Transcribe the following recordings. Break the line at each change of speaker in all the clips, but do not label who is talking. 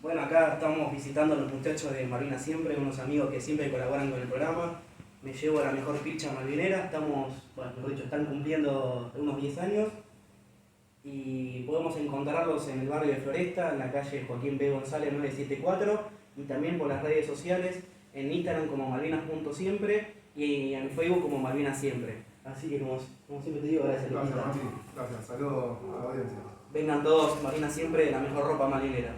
Bueno, acá estamos visitando a los muchachos de Malvinas Siempre, unos amigos que siempre colaboran con el programa. Me llevo a la mejor picha malvinera, estamos, bueno, mejor dicho, están cumpliendo unos 10 años y podemos encontrarlos en el barrio de Floresta, en la calle Joaquín B. González 974 y también por las redes sociales, en Instagram como malvinas.siempre y en Facebook como Malvinas Siempre. Así que como siempre te digo, gracias
Gracias,
Luquita.
Mati. Gracias. Saludos a la audiencia.
Vengan todos, Malvinas Siempre, la mejor ropa marinera.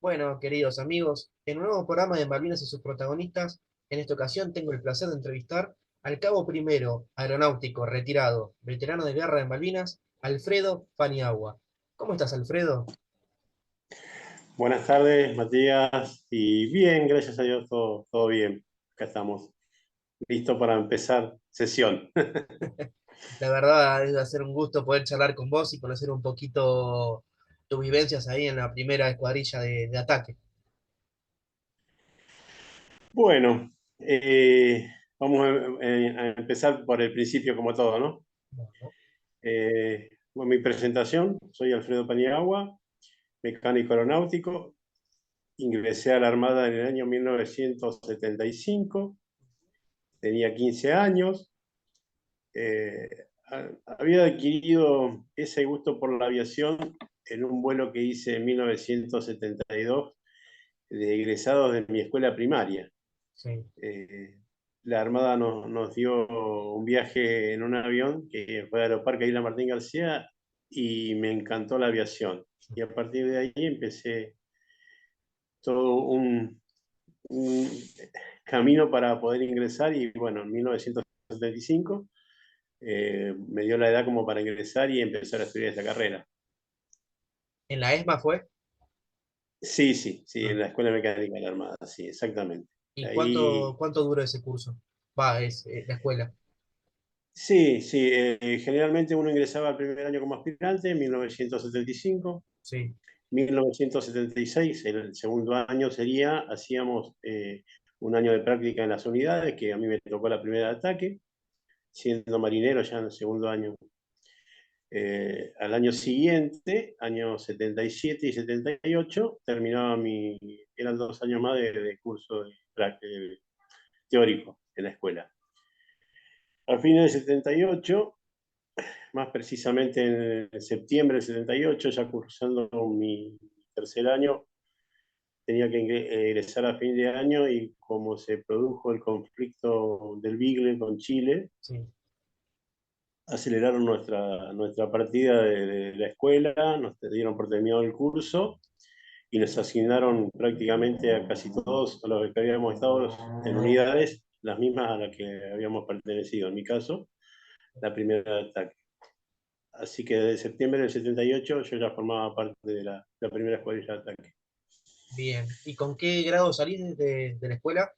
Bueno, queridos amigos, en un nuevo programa de Malvinas y sus protagonistas, en esta ocasión tengo el placer de entrevistar al cabo primero, aeronáutico, retirado, veterano de guerra de Malvinas, Alfredo Paniagua. ¿Cómo estás, Alfredo?
Buenas tardes, Matías. Y bien, gracias a Dios, todo bien. Acá estamos, listo para empezar sesión.
La verdad, es hacer un gusto poder charlar con vos y conocer un poquito tus vivencias ahí en la primera escuadrilla de ataque.
Bueno, vamos a empezar por el principio como todo, ¿no?
Bueno,
Bueno, mi presentación, soy Alfredo Paniagua, mecánico aeronáutico. Ingresé a la Armada en el año 1975, tenía 15 años. Eh, Había adquirido ese gusto por la aviación en un vuelo que hice en 1972 de egresados de mi escuela primaria.
sí.
Eh, la Armada nos dio un viaje en un avión que fue a Aeroparque Isla Martín García y me encantó la aviación. Y a partir de ahí empecé todo un camino para poder ingresar y bueno, en 1975 me dio la edad como para ingresar y empezar a estudiar esta carrera.
¿En la ESMA fue?
Sí, sí, sí,
Ah.
en la Escuela Mecánica de la Armada, sí, exactamente.
¿Y cuánto,
Ahí,
cuánto duró ese curso? Va, es la escuela.
sí, sí, generalmente uno ingresaba al primer año como aspirante en 1975,
Sí.
1976, el segundo año sería, hacíamos un año de práctica en las unidades, que a mí me tocó la primera de ataque, siendo marinero ya en el segundo año. Al año siguiente, años 77 y 78, terminaba eran 2 años más de curso teórico en la escuela. Al fin del 78, más precisamente en septiembre del 78, ya cursando mi tercer año, tenía que egresar a fin de año y como se produjo el conflicto del Bigle con Chile,
Sí.
aceleraron nuestra partida de la escuela, nos dieron por terminado el curso y nos asignaron prácticamente a casi todos a los que habíamos estado en unidades, las mismas a las que habíamos pertenecido. En mi caso, la primera de ataque. Así que desde septiembre del 78 yo ya formaba parte de la primera escuadrilla de ataque.
Bien. ¿Y con qué grado salís de la escuela?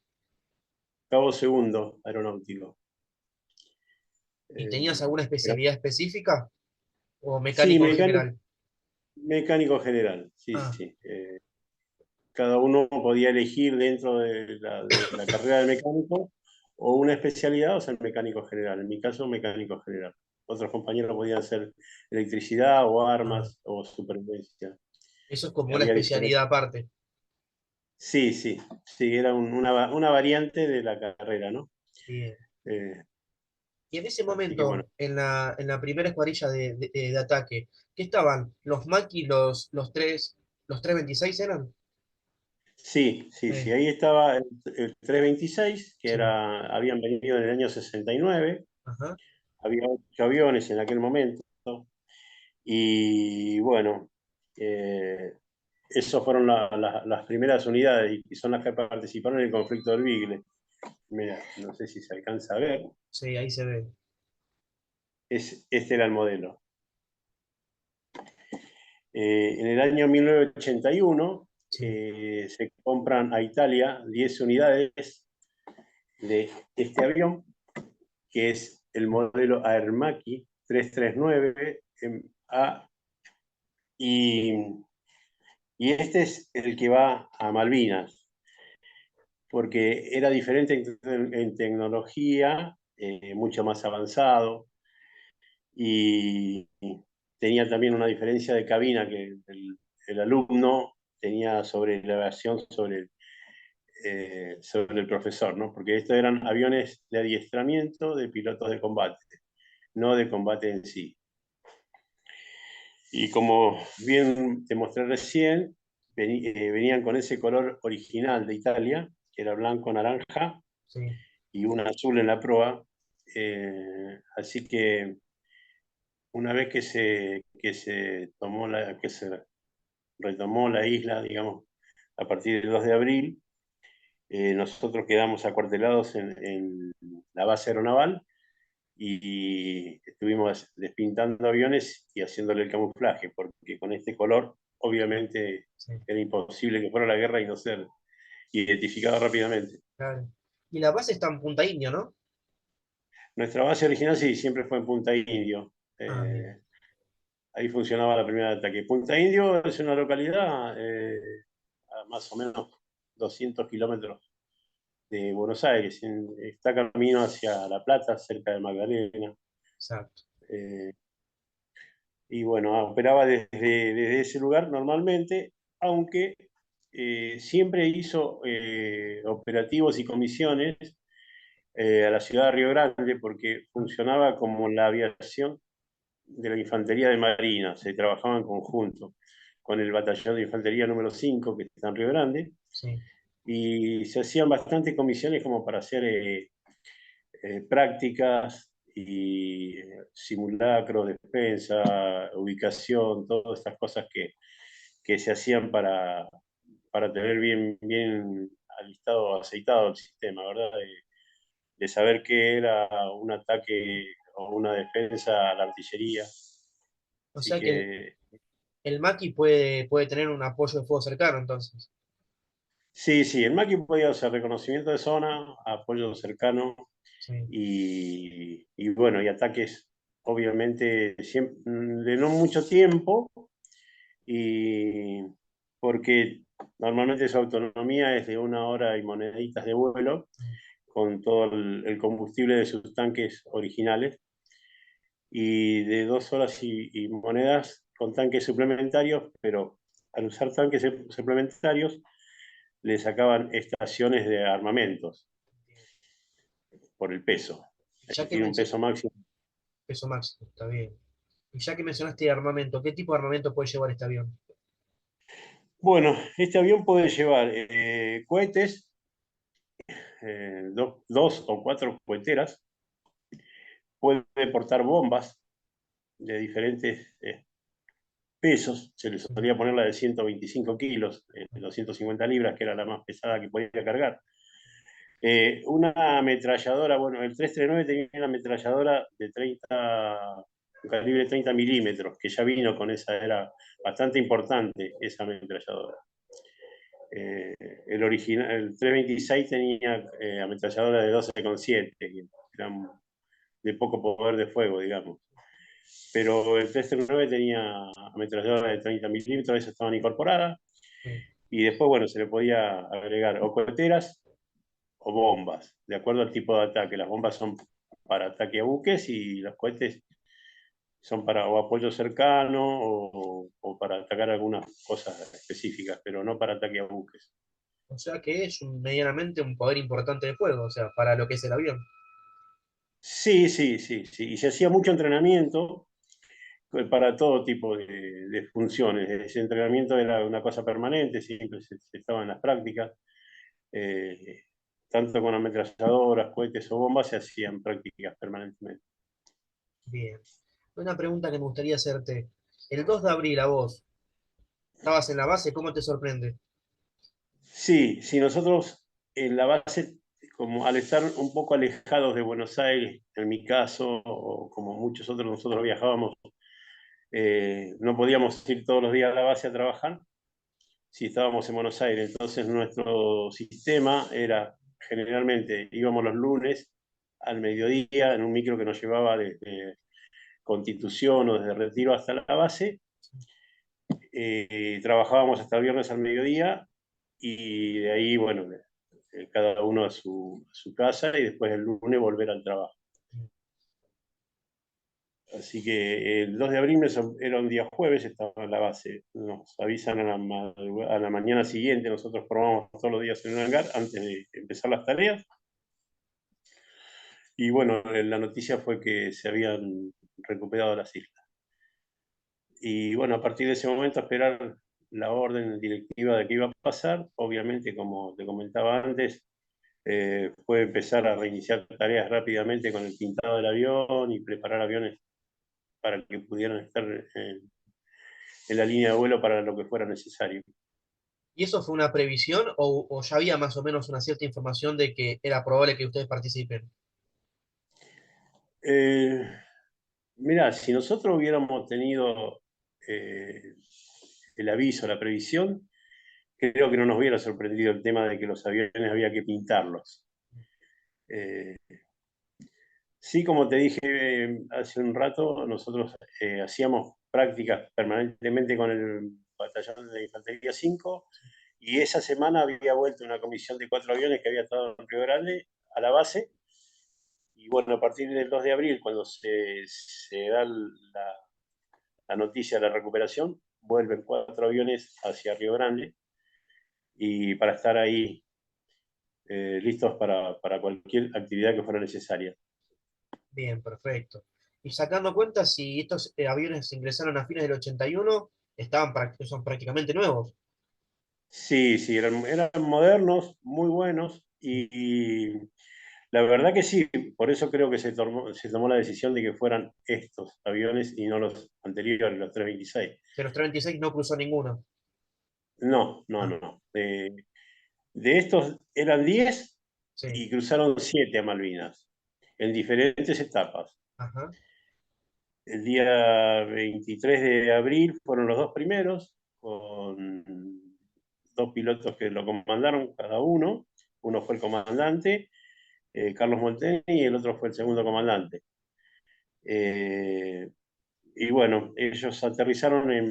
Cabo segundo aeronáutico.
¿Y
Eh,
tenías alguna especialidad específica? ¿O
sí,
mecánico en general?
mecánico general, sí,
Ah,
sí. Cada uno podía elegir dentro de la carrera de mecánico o una especialidad o ser mecánico general. En mi caso, mecánico general. Otros compañeros podían hacer electricidad o
ah.
armas o supervivencia.
Eso es como una
Había diferentes.
especialidad aparte.
Sí, sí, sí, era una variante de la carrera, ¿no?
Bien.
Eh,
Y en ese
Así que bueno,
momento, en la primera escuadrilla de ataque, ¿qué estaban? ¿Los Maki, los 326 eran?
sí, sí, sí,
Eh,
ahí estaba el 326, que
sí.
habían venido en el año 69,
Ajá.
había 8 aviones en aquel momento, y bueno, esas fueron las primeras unidades y son las que participaron en el conflicto del Bigle. Mira, no sé si se alcanza a ver,
Sí, ahí se ve.
este era el modelo. En el año 1981
Sí.
se compran a Italia 10 unidades de este avión, que es el modelo Aermacchi 339 A, y, y este es el que va a Malvinas, porque era diferente en tecnología, mucho más avanzado, y tenía también una diferencia de cabina que el alumno tenía sobre la aviación sobre el profesor, ¿no? Porque estos eran aviones de adiestramiento de pilotos de combate, no de combate en sí. Y como bien te mostré recién, venían con ese color original de Italia, que era blanco-naranja,
Sí.
y un azul en la proa. Así que una vez que se retomó la isla, digamos, a partir del 2 de abril, nosotros quedamos acuartelados en la base aeronaval y estuvimos despintando aviones y haciéndole el camuflaje, porque con este color, obviamente,
Sí,
era imposible que fuera la guerra y no ser identificado rápidamente.
claro. Y la base está en Punta Indio, ¿no?
Nuestra base original sí, siempre fue en Punta Indio.
Ah, bien.
Ahí funcionaba la primera ataque. Punta Indio es una localidad a más o menos 200 kilómetros de Buenos Aires. Está camino hacia La Plata, cerca de Magdalena.
Exacto.
Eh, y bueno, operaba desde ese lugar normalmente, aunque siempre hizo operativos y comisiones a la ciudad de Río Grande porque funcionaba como la aviación de la Infantería de Marina, se trabajaba en conjunto con el Batallón de Infantería número 5 que está en Río Grande,
Sí.
y se hacían bastantes comisiones como para hacer prácticas y simulacros, defensa, ubicación, todas estas cosas que se hacían para tener bien alistado, aceitado el sistema, ¿verdad? De saber qué era un ataque o una defensa a la artillería.
O
Así
sea que
que
el Maki puede tener un apoyo de fuego cercano, entonces.
sí, el Maki podía hacer reconocimiento de zona, apoyo cercano
Sí.
y bueno, y ataques obviamente de no mucho tiempo, y porque normalmente su autonomía es de 1 hora y moneditas de vuelo, con todo el combustible de sus tanques originales, y de 2 horas y monedas con tanques suplementarios, pero al usar tanques suplementarios le sacaban estaciones de armamentos por el peso.
Y ya que
Tiene un peso máximo.
peso máximo, está bien. Y ya que mencionaste armamento, ¿qué tipo de armamento puede llevar este avión?
Bueno, este avión puede llevar cohetes, 2 o 4 coheteras, puede portar bombas de diferentes pesos, se le
Sí.
solía poner la de 125 kilos, 250 libras, que era la más pesada que podía cargar. Una ametralladora, bueno, el 339 tenía una ametralladora de 30, un calibre 30 milímetros, que ya vino con esa, era bastante importante esa ametralladora. Eh, el 326 tenía ametralladora de 12,7, que eran de poco poder de fuego, digamos. Pero el 339 tenía ametralladora de 30 milímetros, esas estaban incorporadas,
Sí.
y después, bueno, se le podía agregar o coheteras o bombas, de acuerdo al tipo de ataque. Las bombas son para ataque a buques y los cohetes son para o apoyo cercano o para atacar algunas cosas específicas, pero no para ataque a buques.
O sea que es medianamente un poder importante de fuego, o sea, para lo que es el avión.
Sí. Y se hacía mucho entrenamiento para todo tipo de funciones. Ese entrenamiento era una cosa permanente, siempre se estaba en las prácticas. Eh, Tanto con ametralladoras, cohetes o bombas se hacían prácticas permanentemente.
Bien. Una pregunta que me gustaría hacerte. El 2 de abril a vos, estabas en la base, ¿cómo te sorprende?
Sí, nosotros en la base, como al estar un poco alejados de Buenos Aires, en mi caso, o como muchos otros, nosotros viajábamos, no podíamos ir todos los días a la base a trabajar si estábamos en Buenos Aires. Entonces nuestro sistema era, generalmente íbamos los lunes al mediodía en un micro que nos llevaba desde Constitución o desde Retiro hasta la base. Trabajábamos hasta el viernes al mediodía y de ahí, bueno, cada uno a su casa y después el lunes volver al trabajo. Así que el 2 de abril era un día jueves, estaba en la base. Nos avisan a la mañana siguiente, nosotros probamos todos los días en un hangar antes de empezar las tareas. Y bueno, la noticia fue que se habían recuperado las islas. Y bueno, a partir de ese momento esperar la orden directiva de qué iba a pasar. Obviamente, como te comentaba antes, fue empezar a reiniciar tareas rápidamente con el pintado del avión y preparar aviones para que pudieran estar en la línea de vuelo para lo que fuera necesario.
¿Y eso fue una previsión o ya había más o menos una cierta información de que era probable que ustedes participen?
Eh, Mirá, si nosotros hubiéramos tenido eh, el aviso, la previsión, creo que no nos hubiera sorprendido el tema de que los aviones había que pintarlos. Eh, sí, como te dije hace un rato, nosotros hacíamos prácticas permanentemente con el batallón de Infantería 5 y esa semana había vuelto una comisión de 4 aviones que había estado en Río Grande a la base. Y bueno, a partir del 2 de abril, cuando se da la noticia de la recuperación, vuelven 4 aviones hacia Río Grande y para estar ahí listos para cualquier actividad que fuera necesaria.
Bien, perfecto. Y sacando cuenta, si estos aviones ingresaron a fines del 81, son prácticamente nuevos.
Sí, sí, eran modernos, muy buenos y la verdad que sí, por eso creo que se tomó la decisión de que fueran estos aviones y no los anteriores, los 326.
De los 36 no cruzó ninguno.
No, no,
Ah,
no, no. De estos eran 10
sí.
y cruzaron 7 a Malvinas en diferentes etapas.
Ajá.
El día 23 de abril fueron los dos primeros, con dos pilotos que lo comandaron cada uno. Uno fue el comandante, Carlos Molteni, y el otro fue el segundo comandante. Eh, y bueno, ellos aterrizaron en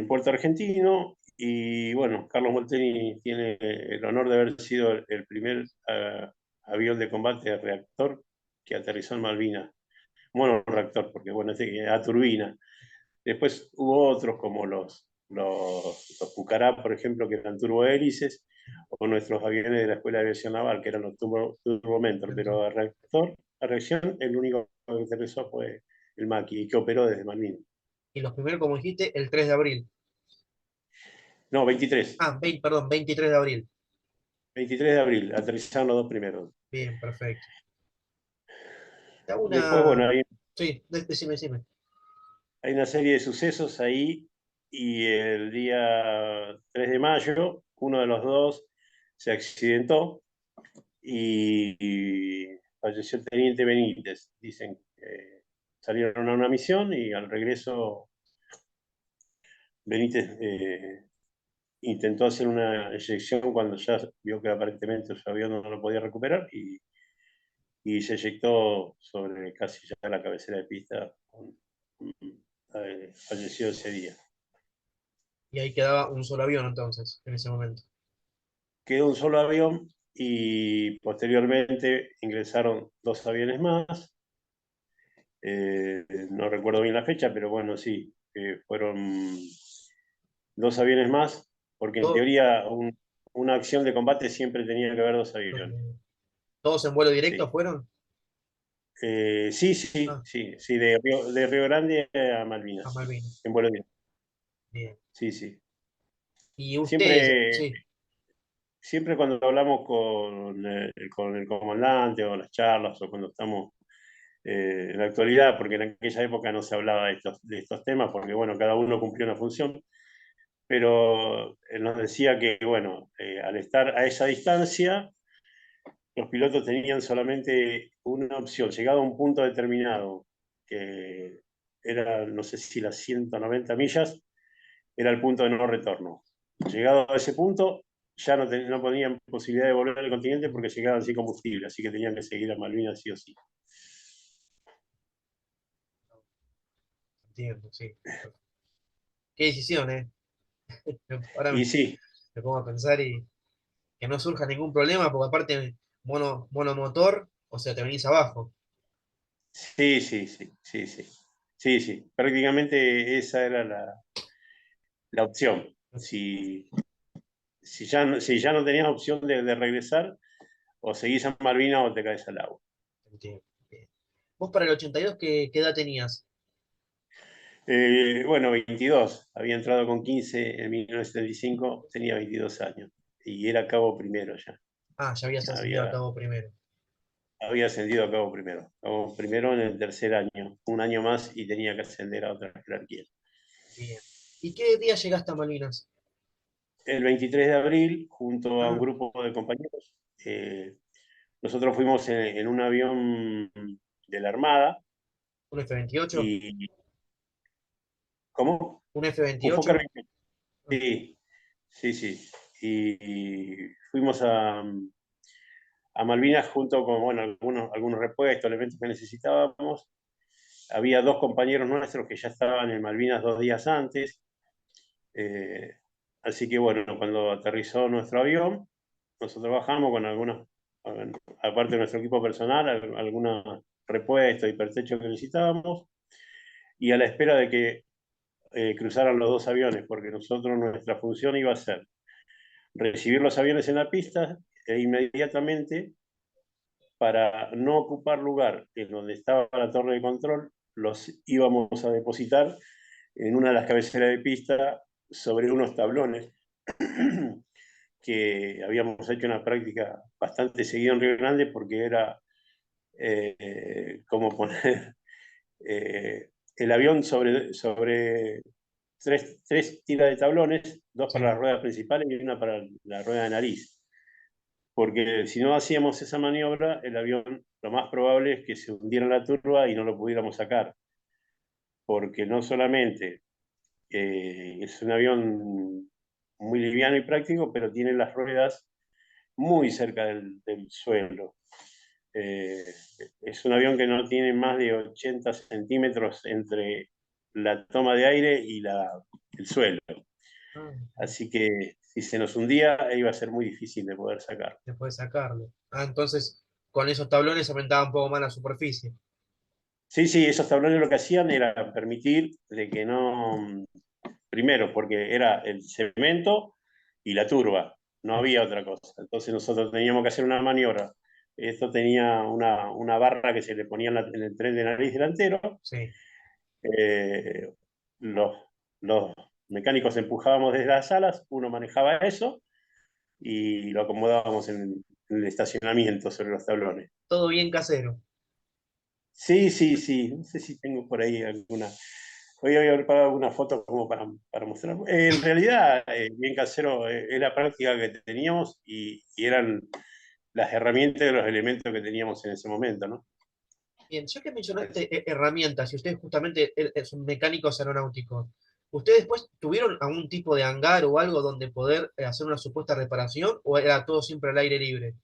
Puerto Argentino y bueno, Carlos Molteni tiene el honor de haber sido el primer avión de combate de reactor que aterrizó en Malvinas. Bueno, reactor, porque bueno, a turbina. Después hubo otros como los Pucará, por ejemplo, que eran turbohélices, o nuestros aviones de la Escuela de Aviación Naval, que eran los Turbomentor, pero a reacción, el único que aterrizó fue el Maki, que operó desde Malvinas.
Y los primeros, como dijiste, el 3 de abril.
No, 23.
Ah, 20, perdón, 23 de abril.
23 de abril, aterrizaron los dos primeros.
Bien, perfecto. Te hago
Después, bueno,
una...
hay,
Sí, decime, decime.
hay una serie de sucesos ahí y el día 3 de mayo, uno de los dos se accidentó y falleció el teniente Benítez. Dicen que salieron a una misión y al regreso Benítez intentó hacer una eyección cuando ya vio que aparentemente su avión no lo podía recuperar y se eyectó sobre casi ya la cabecera de pista. Falleció ese día.
Y ahí quedaba un solo avión entonces, en ese momento.
Quedó un solo avión y posteriormente ingresaron dos aviones más. No recuerdo bien la fecha, pero bueno, sí, fueron dos aviones más, porque en
Todo-
teoría una acción de combate siempre tenía que haber dos aviones.
¿Todos en vuelo directo
Sí,
fueron?
sí, sí,
Ah,
sí, sí, de Río Grande a
a
Malvinas,
Malvinas.
en vuelo directo.
Bien.
Sí, sí.
Y ustedes,
Siempre,
sí.
siempre cuando hablamos con el comandante o las charlas o cuando estamos en la actualidad, porque en aquella época no se hablaba de estos temas, porque bueno, cada uno cumplió una función, pero él nos decía que bueno, al estar a esa distancia, los pilotos tenían solamente una opción, llegado a un punto determinado, que era, no sé si las 190 millas, era el punto de no retorno. Llegado a ese punto, ya no tenían posibilidad de volver al continente porque llegaban sin combustible, así que tenían que seguir a Malvinas sí o sí.
Entiendo, sí. Qué decisión, ¿eh? Ahora
Y sí,
me pongo a pensar y que no surja ningún problema, porque aparte monomotor, o sea, te venís abajo.
Sí, sí, sí, sí, sí. Sí, sí. Prácticamente esa era la opción. Si ya no tenías opción de regresar, o seguís a Malvinas o te caes al agua.
Entiendo. Bien. Vos para el 82, ¿qué edad tenías?
Bueno, 22. Había entrado con 15 en 1975, tenía 22 años. Y era cabo primero ya.
Ah, ya habías ascendido a cabo primero.
Había ascendido a cabo primero. Cabo primero en el tercer año. Un año más y tenía que ascender a otra jerarquía.
Bien. ¿Y qué día llegaste a Malvinas?
El 23 de abril, junto a un
Ah,
grupo de compañeros, nosotros fuimos en un avión de la Armada.
¿un F-28?
Y ¿cómo?
¿Un
Un Fokker
F-28?
20. Sí, sí, sí. Y fuimos a Malvinas junto con bueno, algunos repuestos, elementos que necesitábamos. Había dos compañeros nuestros que ya estaban en Malvinas 2 días antes. Eh, Así que bueno, cuando aterrizó nuestro avión, nosotros bajamos con algunos, aparte de nuestro equipo personal, algunos repuestos y pertrechos que necesitábamos, y a la espera de que cruzaran los dos aviones, porque nosotros nuestra función iba a ser recibir los aviones en la pista e inmediatamente, para no ocupar lugar en donde estaba la torre de control, los íbamos a depositar en una de las cabeceras de pista sobre unos tablones que habíamos hecho una práctica bastante seguida en Río Grande porque era como poner el avión sobre tres tiras de tablones, dos para
Sí,
las ruedas principales y una para la rueda de nariz. Porque si no hacíamos esa maniobra, el avión lo más probable es que se hundiera en la turba y no lo pudiéramos sacar. Porque no solamente es un avión muy liviano y práctico, pero tiene las ruedas muy cerca del suelo. Eh, es un avión que no tiene más de 80 centímetros entre la toma de aire y el suelo.
ah,
Así que si se nos hundía, iba a ser muy difícil de poder sacar.
después de sacarlo. Ah, entonces con esos tablones aumentaba un poco más la superficie.
Sí, sí, esos tablones lo que hacían era permitir de que no, primero, porque era el cemento y la turba, no había otra cosa. Entonces nosotros teníamos que hacer una maniobra. Esto tenía una barra que se le ponía en el tren de nariz delantero.
Sí,
Eh, los, los mecánicos empujábamos desde las alas, uno manejaba eso y lo acomodábamos en el estacionamiento sobre los tablones.
todo bien casero.
Sí, sí, sí. No sé si tengo por ahí alguna. Hoy había preparado alguna foto como para mostrar. En realidad, bien casero, es la práctica que teníamos y eran las herramientas y los elementos que teníamos en ese momento, ¿no?
Bien, ya que
Así-
mencionaste herramientas y ustedes justamente son mecánicos aeronáuticos, ¿ustedes después tuvieron algún tipo de hangar o algo donde poder hacer una supuesta reparación o era todo siempre al aire libre?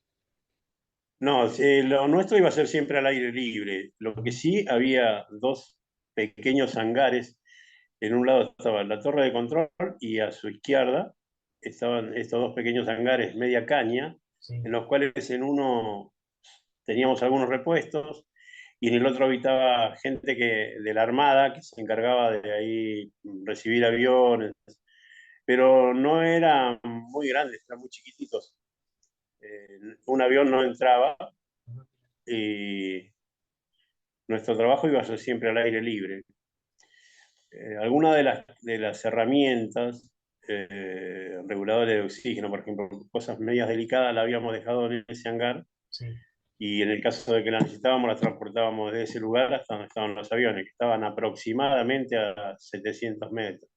No, lo nuestro iba a ser siempre al aire libre. Lo que sí, había dos pequeños hangares. En un lado estaba la torre de control y a su izquierda estaban estos dos pequeños hangares media caña,
Sí.
en los cuales en uno teníamos algunos repuestos y en el otro habitaba gente de la Armada que se encargaba de ahí recibir aviones, pero no eran muy grandes, eran muy chiquititos. Un avión no entraba y nuestro trabajo iba a ser siempre al aire libre. Algunas de las herramientas, reguladores de oxígeno, por ejemplo, cosas medias delicadas, la habíamos dejado en ese hangar
Sí.
y en el caso de que la necesitábamos, la transportábamos de ese lugar hasta donde estaban los aviones, que estaban aproximadamente a 700 metros.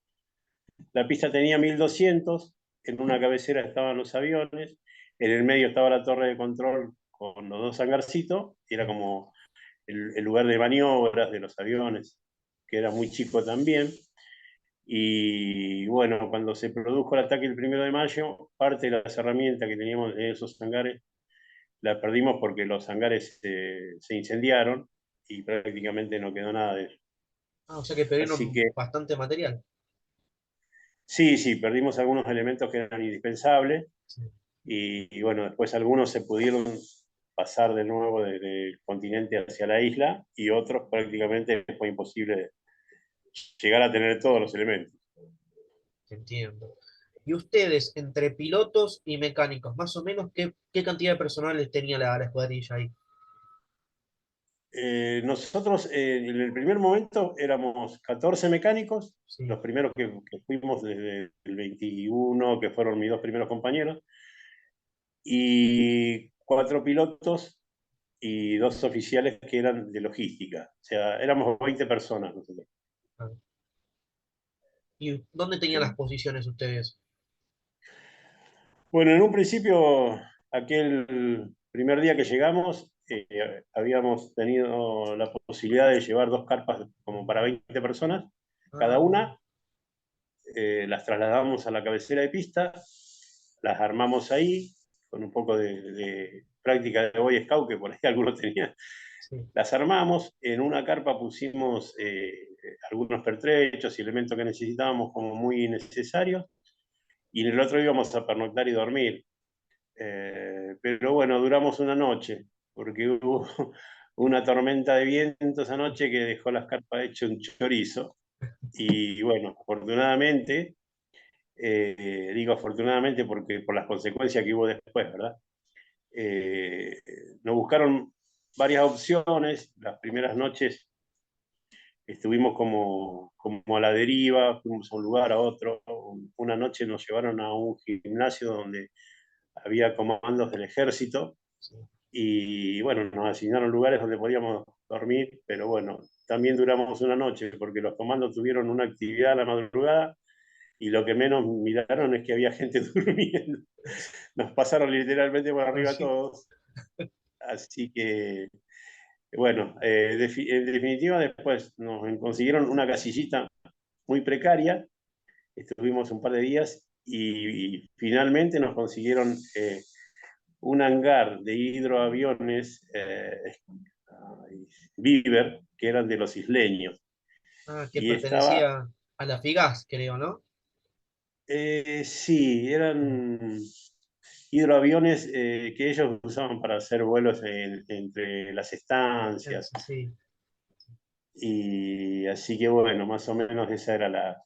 La pista tenía 1200, en una cabecera estaban los aviones, en el medio estaba la torre de control con los dos hangarcitos, y era como el lugar de maniobras de los aviones, que era muy chico también. Y bueno, cuando se produjo el ataque el 1 de mayo, parte de las herramientas que teníamos en esos hangares la perdimos porque los hangares se incendiaron y prácticamente no quedó nada de eso.
Ah, o sea que
Así
perdieron
que
bastante material.
sí, sí, perdimos algunos elementos que eran indispensables
Sí.
y bueno, después algunos se pudieron pasar de nuevo del continente hacia la isla, y otros prácticamente fue imposible llegar a tener todos los elementos.
Entiendo. Y ustedes, entre pilotos y mecánicos, más o menos, ¿qué cantidad de personal tenía la escuadrilla ahí?
Nosotros en el primer momento éramos 14 mecánicos,
Sí.
los primeros que fuimos desde el 21, que fueron mis dos primeros compañeros, y 4 pilotos y 2 oficiales que eran de logística. O sea, éramos 20 personas nosotros.
Ah. ¿Y dónde tenían las posiciones ustedes?
Bueno, en un principio, aquel primer día que llegamos, habíamos tenido la posibilidad de llevar 2 carpas como para 20 personas cada
Ah,
una. Las trasladamos a la cabecera de pista, las armamos ahí, con un poco de práctica de Boy Scout, que por ahí algunos tenían.
sí.
Las armamos, en una carpa pusimos algunos pertrechos y elementos que necesitábamos como muy necesarios, y en el otro íbamos a pernoctar y dormir. Pero bueno, duramos una noche, porque hubo una tormenta de viento esa noche que dejó las carpas hecho un chorizo. Y bueno, afortunadamente, digo afortunadamente porque por las consecuencias que hubo después, ¿verdad? Eh, Nos buscaron varias opciones. Las primeras noches estuvimos como a la deriva, fuimos a un lugar, a otro. Una noche nos llevaron a un gimnasio donde había comandos del ejército,
Sí.
y bueno, nos asignaron lugares donde podíamos dormir, pero bueno, también duramos una noche porque los comandos tuvieron una actividad a la madrugada, y lo que menos miraron es que había gente durmiendo. Nos pasaron literalmente por
Ah,
arriba a
sí.
todos. Así que, bueno, en definitiva, después nos consiguieron una casillita muy precaria. Estuvimos un par de días y finalmente nos consiguieron un hangar de hidroaviones Beaver, que eran de los isleños.
Ah, que
Y estaba,
pertenecía a la FIGAS, creo, ¿no?
sí, eran hidroaviones que ellos usaban para hacer vuelos entre las estancias.
Sí.
Y así que bueno, más o menos esa era la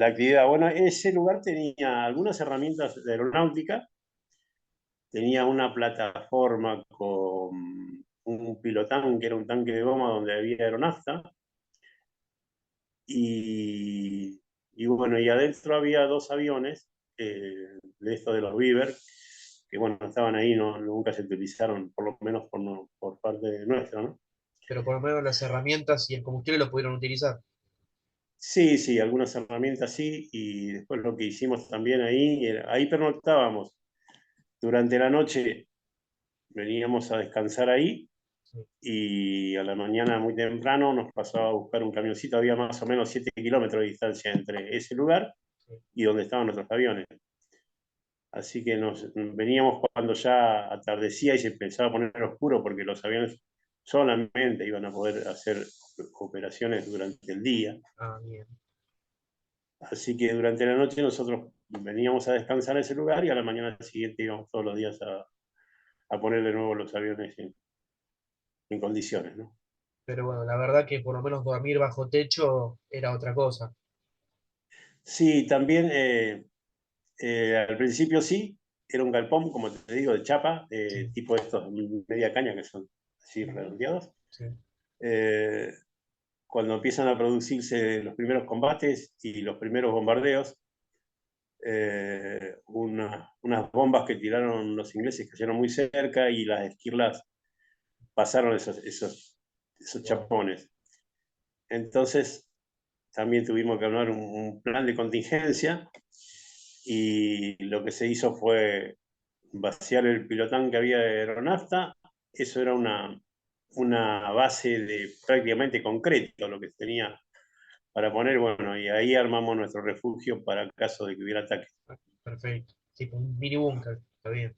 actividad. Bueno, ese lugar tenía algunas herramientas de aeronáutica, tenía una plataforma con un pilotán, que era un tanque de goma donde había aeronafta, y, y bueno, y adentro había 2 aviones de estos de los Beaver, que bueno, estaban ahí, no, nunca se utilizaron, por lo menos por parte nuestra, ¿no?
Pero por lo menos las herramientas y el combustible lo pudieron utilizar.
Sí, sí, algunas herramientas sí, y después lo que hicimos también ahí, ahí pernoctábamos. Durante la noche veníamos a descansar ahí,
Sí.
y a la mañana muy temprano nos pasaba a buscar un camioncito. Había más o menos 7 kilómetros de distancia entre ese lugar
Sí.
y donde estaban nuestros aviones. Así que nos veníamos cuando ya atardecía y se empezaba a poner oscuro, porque los aviones solamente iban a poder hacer operaciones durante el día.
Ah, bien.
Así que durante la noche nosotros veníamos a descansar en ese lugar, y a la mañana siguiente íbamos todos los días a poner de nuevo los aviones en condiciones, ¿no?
Pero bueno, la verdad que por lo menos dormir bajo techo era otra cosa.
Sí, también al principio sí, era un galpón, como te digo, de chapa,
Sí.
tipo estos media caña que son así redondeados.
Sí.
Eh, Cuando empiezan a producirse los primeros combates y los primeros bombardeos, unas bombas que tiraron los ingleses cayeron muy cerca, y las esquirlas pasaron esos
Wow.
chapones. Entonces también tuvimos que armar un plan de contingencia, y lo que se hizo fue vaciar el pilotán que había de aeronafta. Eso era una base de prácticamente concreto lo que tenía para poner, bueno, y ahí armamos nuestro refugio para caso de que hubiera ataque.
Perfecto. Tipo un mini búnker. Está bien.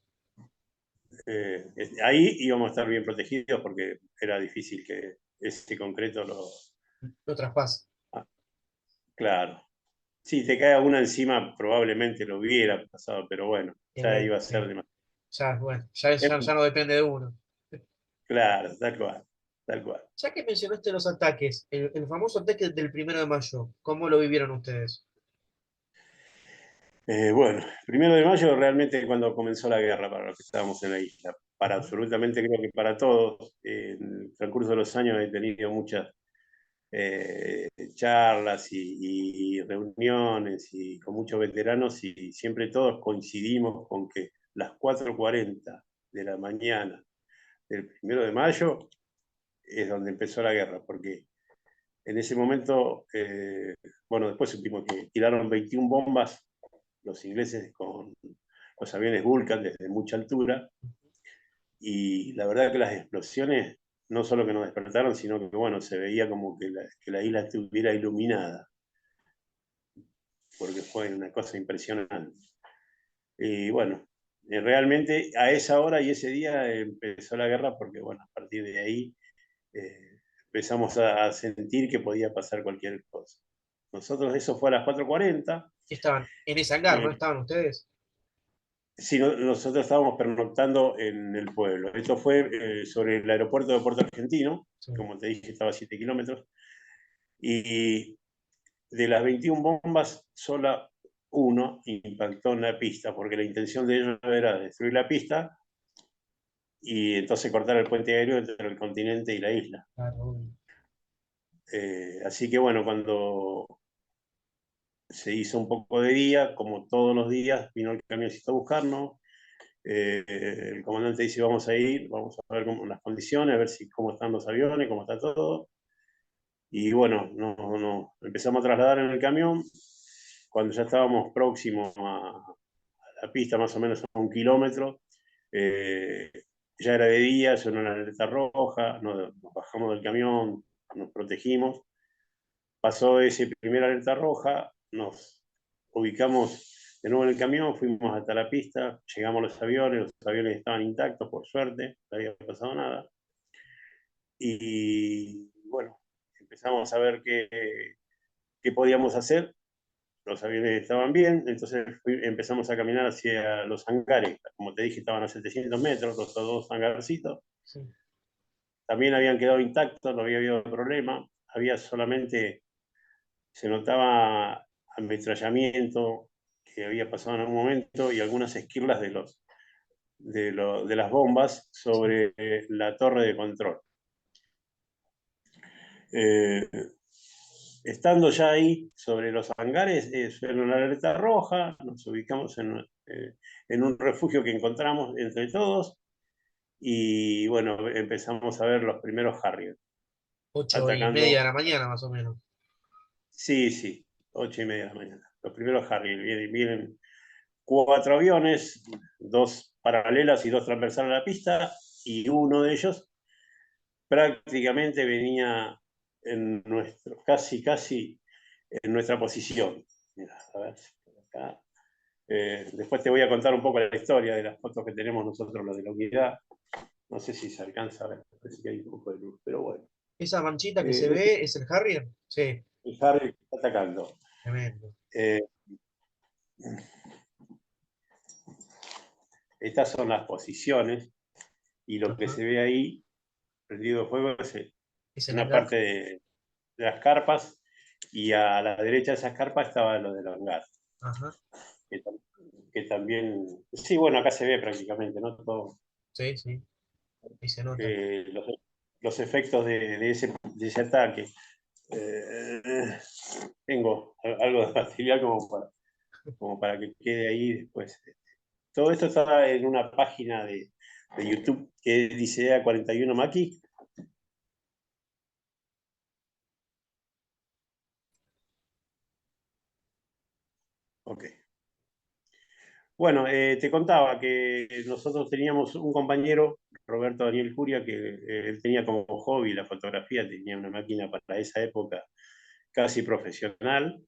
Ahí íbamos a estar bien protegidos porque era difícil que ese concreto lo...
Lo traspasa.
Ah, claro. Si te cae una encima, probablemente lo hubiera pasado, pero bueno, ya iba a ser
Sí.
demasiado.
Ya, bueno, ya,
Es-
ya no depende de uno.
claro, tal cual, tal cual.
Ya que mencionaste los ataques, el famoso ataque del 1 de mayo, ¿cómo lo vivieron ustedes?
Bueno, 1 de mayo realmente cuando comenzó la guerra para los que estábamos en la isla, para
Ajá.
absolutamente creo que para todos, en el transcurso de los años he tenido muchas charlas y reuniones y con muchos veteranos y siempre todos coincidimos con que las 4:40 de la mañana del 1 de mayo es donde empezó la guerra, porque en ese momento, bueno, después supimos que tiraron 21 bombas los ingleses con los aviones Vulcan desde mucha altura, y la verdad que las explosiones no solo que nos despertaron, sino que bueno, se veía como que la isla estuviera iluminada, porque fue una cosa impresionante. Y bueno, realmente a esa hora y ese día empezó la guerra, porque bueno, a partir de ahí empezamos a sentir que podía pasar cualquier cosa. Nosotros, eso fue a las 4:40.
¿Qué estaban? En ese hangar, ¿no estaban ustedes?
Sí, nosotros estábamos pernoctando en el pueblo. Esto fue sobre el aeropuerto de Puerto Argentino,
Sí.
como te dije, estaba a 7 kilómetros, y de las 21 bombas, sola uno impactó en la pista, porque la intención de ellos era destruir la pista y entonces cortar el puente aéreo entre el continente y la isla.
Claro.
Así que bueno, cuando se hizo un poco de día, como todos los días, vino el camioncito a buscarnos. El comandante dice, vamos a ir, vamos a ver las condiciones, a ver cómo están los aviones, cómo está todo. Y bueno, empezamos a trasladar en el camión. Cuando ya estábamos próximos a la pista, más o menos a 1 kilómetro, eh, ya era de día, sonó la alerta roja, nos bajamos del camión, nos protegimos. Pasó ese primer alerta roja, nos ubicamos de nuevo en el camión, fuimos hasta la pista, llegamos a los aviones estaban intactos, por suerte, no había pasado nada. Y bueno, empezamos a ver qué podíamos hacer. Los aviones estaban bien, entonces empezamos a caminar hacia los hangares. Como te dije, estaban a 700 metros, los dos hangarcitos.
Sí.
También habían quedado intactos, no había habido problema. Había solamente, se notaba ametrallamiento que había pasado en algún momento y algunas esquirlas de las bombas
Sí.
sobre la torre de control. Eh, Estando ya ahí sobre los hangares, suena una alerta roja, nos ubicamos en un refugio que encontramos entre todos y bueno, empezamos a ver los primeros Harrier
8:30 de
atacando.
la mañana, más o menos.
Sí, sí, 8:30 de la mañana. Los primeros Harrier vienen 4 aviones, 2 paralelas y 2 transversales a la pista, y uno de ellos prácticamente venía casi en nuestra posición. Mira, a ver, acá. Después te voy a contar un poco la historia de las fotos que tenemos nosotros, los de la unidad. No sé si se alcanza a ver, parece que hay un poco de luz, pero bueno.
¿Esa manchita que se
Este
ve es el Harrier? Sí,
es Harry que está atacando.
tremendo.
Eh, Estas son las posiciones y lo que
Ajá.
se ve ahí, prendido fuego, es
¿Es el
una
hangar?
parte de las carpas y a la derecha de esas carpas estaba lo del hangar.
Ajá.
Que, que también, sí, bueno, acá se ve prácticamente, ¿no? Todo,
Sí, sí, ahí se nota.
eh, los, los efectos de ese ataque. Eh, Tengo algo de material como para que quede ahí después. Todo esto está en una página de YouTube que dice A41 Maki. Ok. Bueno, te contaba que nosotros teníamos un compañero, Roberto Daniel Curia, que él tenía como hobby la fotografía, tenía una máquina para esa época casi profesional,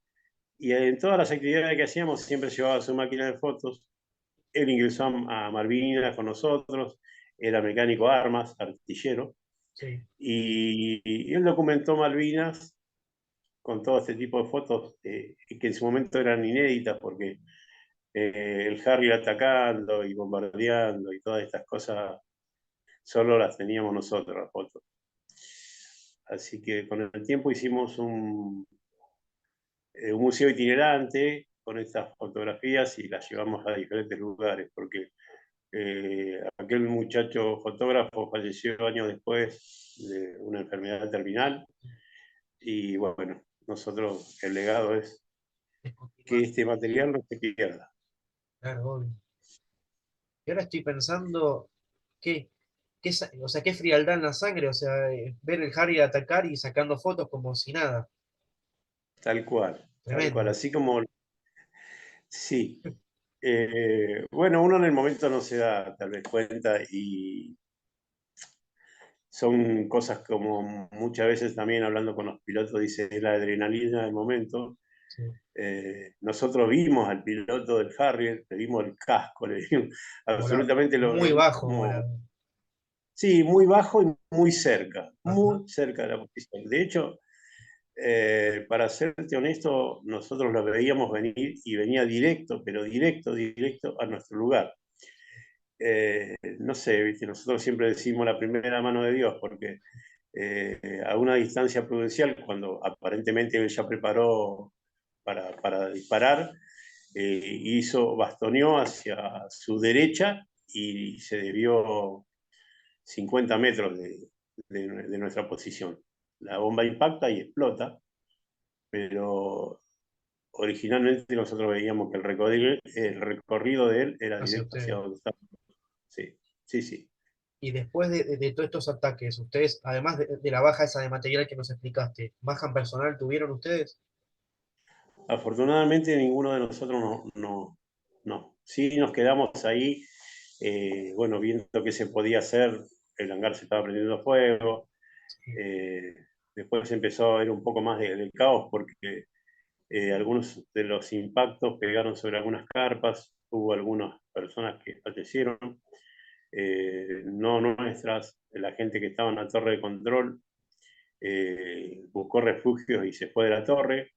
y en todas las actividades que hacíamos siempre llevaba su máquina de fotos. Él ingresó a Malvinas con nosotros, era mecánico de armas, artillero,
Sí.
y él documentó Malvinas con todo este tipo de fotos que en su momento eran inéditas porque el Harrier atacando y bombardeando y todas estas cosas, solo las teníamos nosotros, las fotos. Así que con el tiempo hicimos un museo itinerante con estas fotografías y las llevamos a diferentes lugares, porque aquel muchacho fotógrafo falleció años después de una enfermedad terminal y bueno, nosotros el legado es
Es
que
continuar.
este material no se pierda.
Claro, obvio. Y ahora estoy pensando, o sea, qué frialdad en la sangre, o sea, ver el Harry atacar y sacando fotos como si nada.
Tal cual, tal cual.
Tremendo.
Así como, sí. Bueno, uno en el momento no se da tal vez cuenta y son cosas como muchas veces también hablando con los pilotos, dice es la adrenalina del momento.
Sí.
Nosotros vimos al piloto del Harrier, le vimos el casco, le vimos absolutamente lo
Muy
vimos
bajo
como,
volando.
sí, muy bajo y muy cerca de la posición. De hecho, para serte honesto, nosotros lo veíamos venir y venía directo, pero directo a nuestro lugar. No sé, ¿viste? Nosotros siempre decimos la primera mano de Dios, porque a una distancia prudencial, cuando aparentemente él ya preparó para disparar, bastoneó hacia su derecha y se desvió 50 metros de nuestra posición. La bomba impacta y explota, pero originalmente nosotros veíamos que el recorrido de él era
Hacia
directo hacia
ustedes.
donde estaba. Sí, sí, sí.
Y después de todos estos ataques, ustedes, además de la baja esa de material que nos explicaste, ¿bajan personal tuvieron ustedes?
Afortunadamente ninguno de nosotros no. Sí nos quedamos ahí, bueno, viendo qué se podía hacer, el hangar se estaba prendiendo fuego,
Sí.
eh, después empezó a haber un poco más del caos porque algunos de los impactos pegaron sobre algunas carpas, hubo algunas personas que fallecieron, no nuestras, la gente que estaba en la torre de control buscó refugio y se fue de la torre.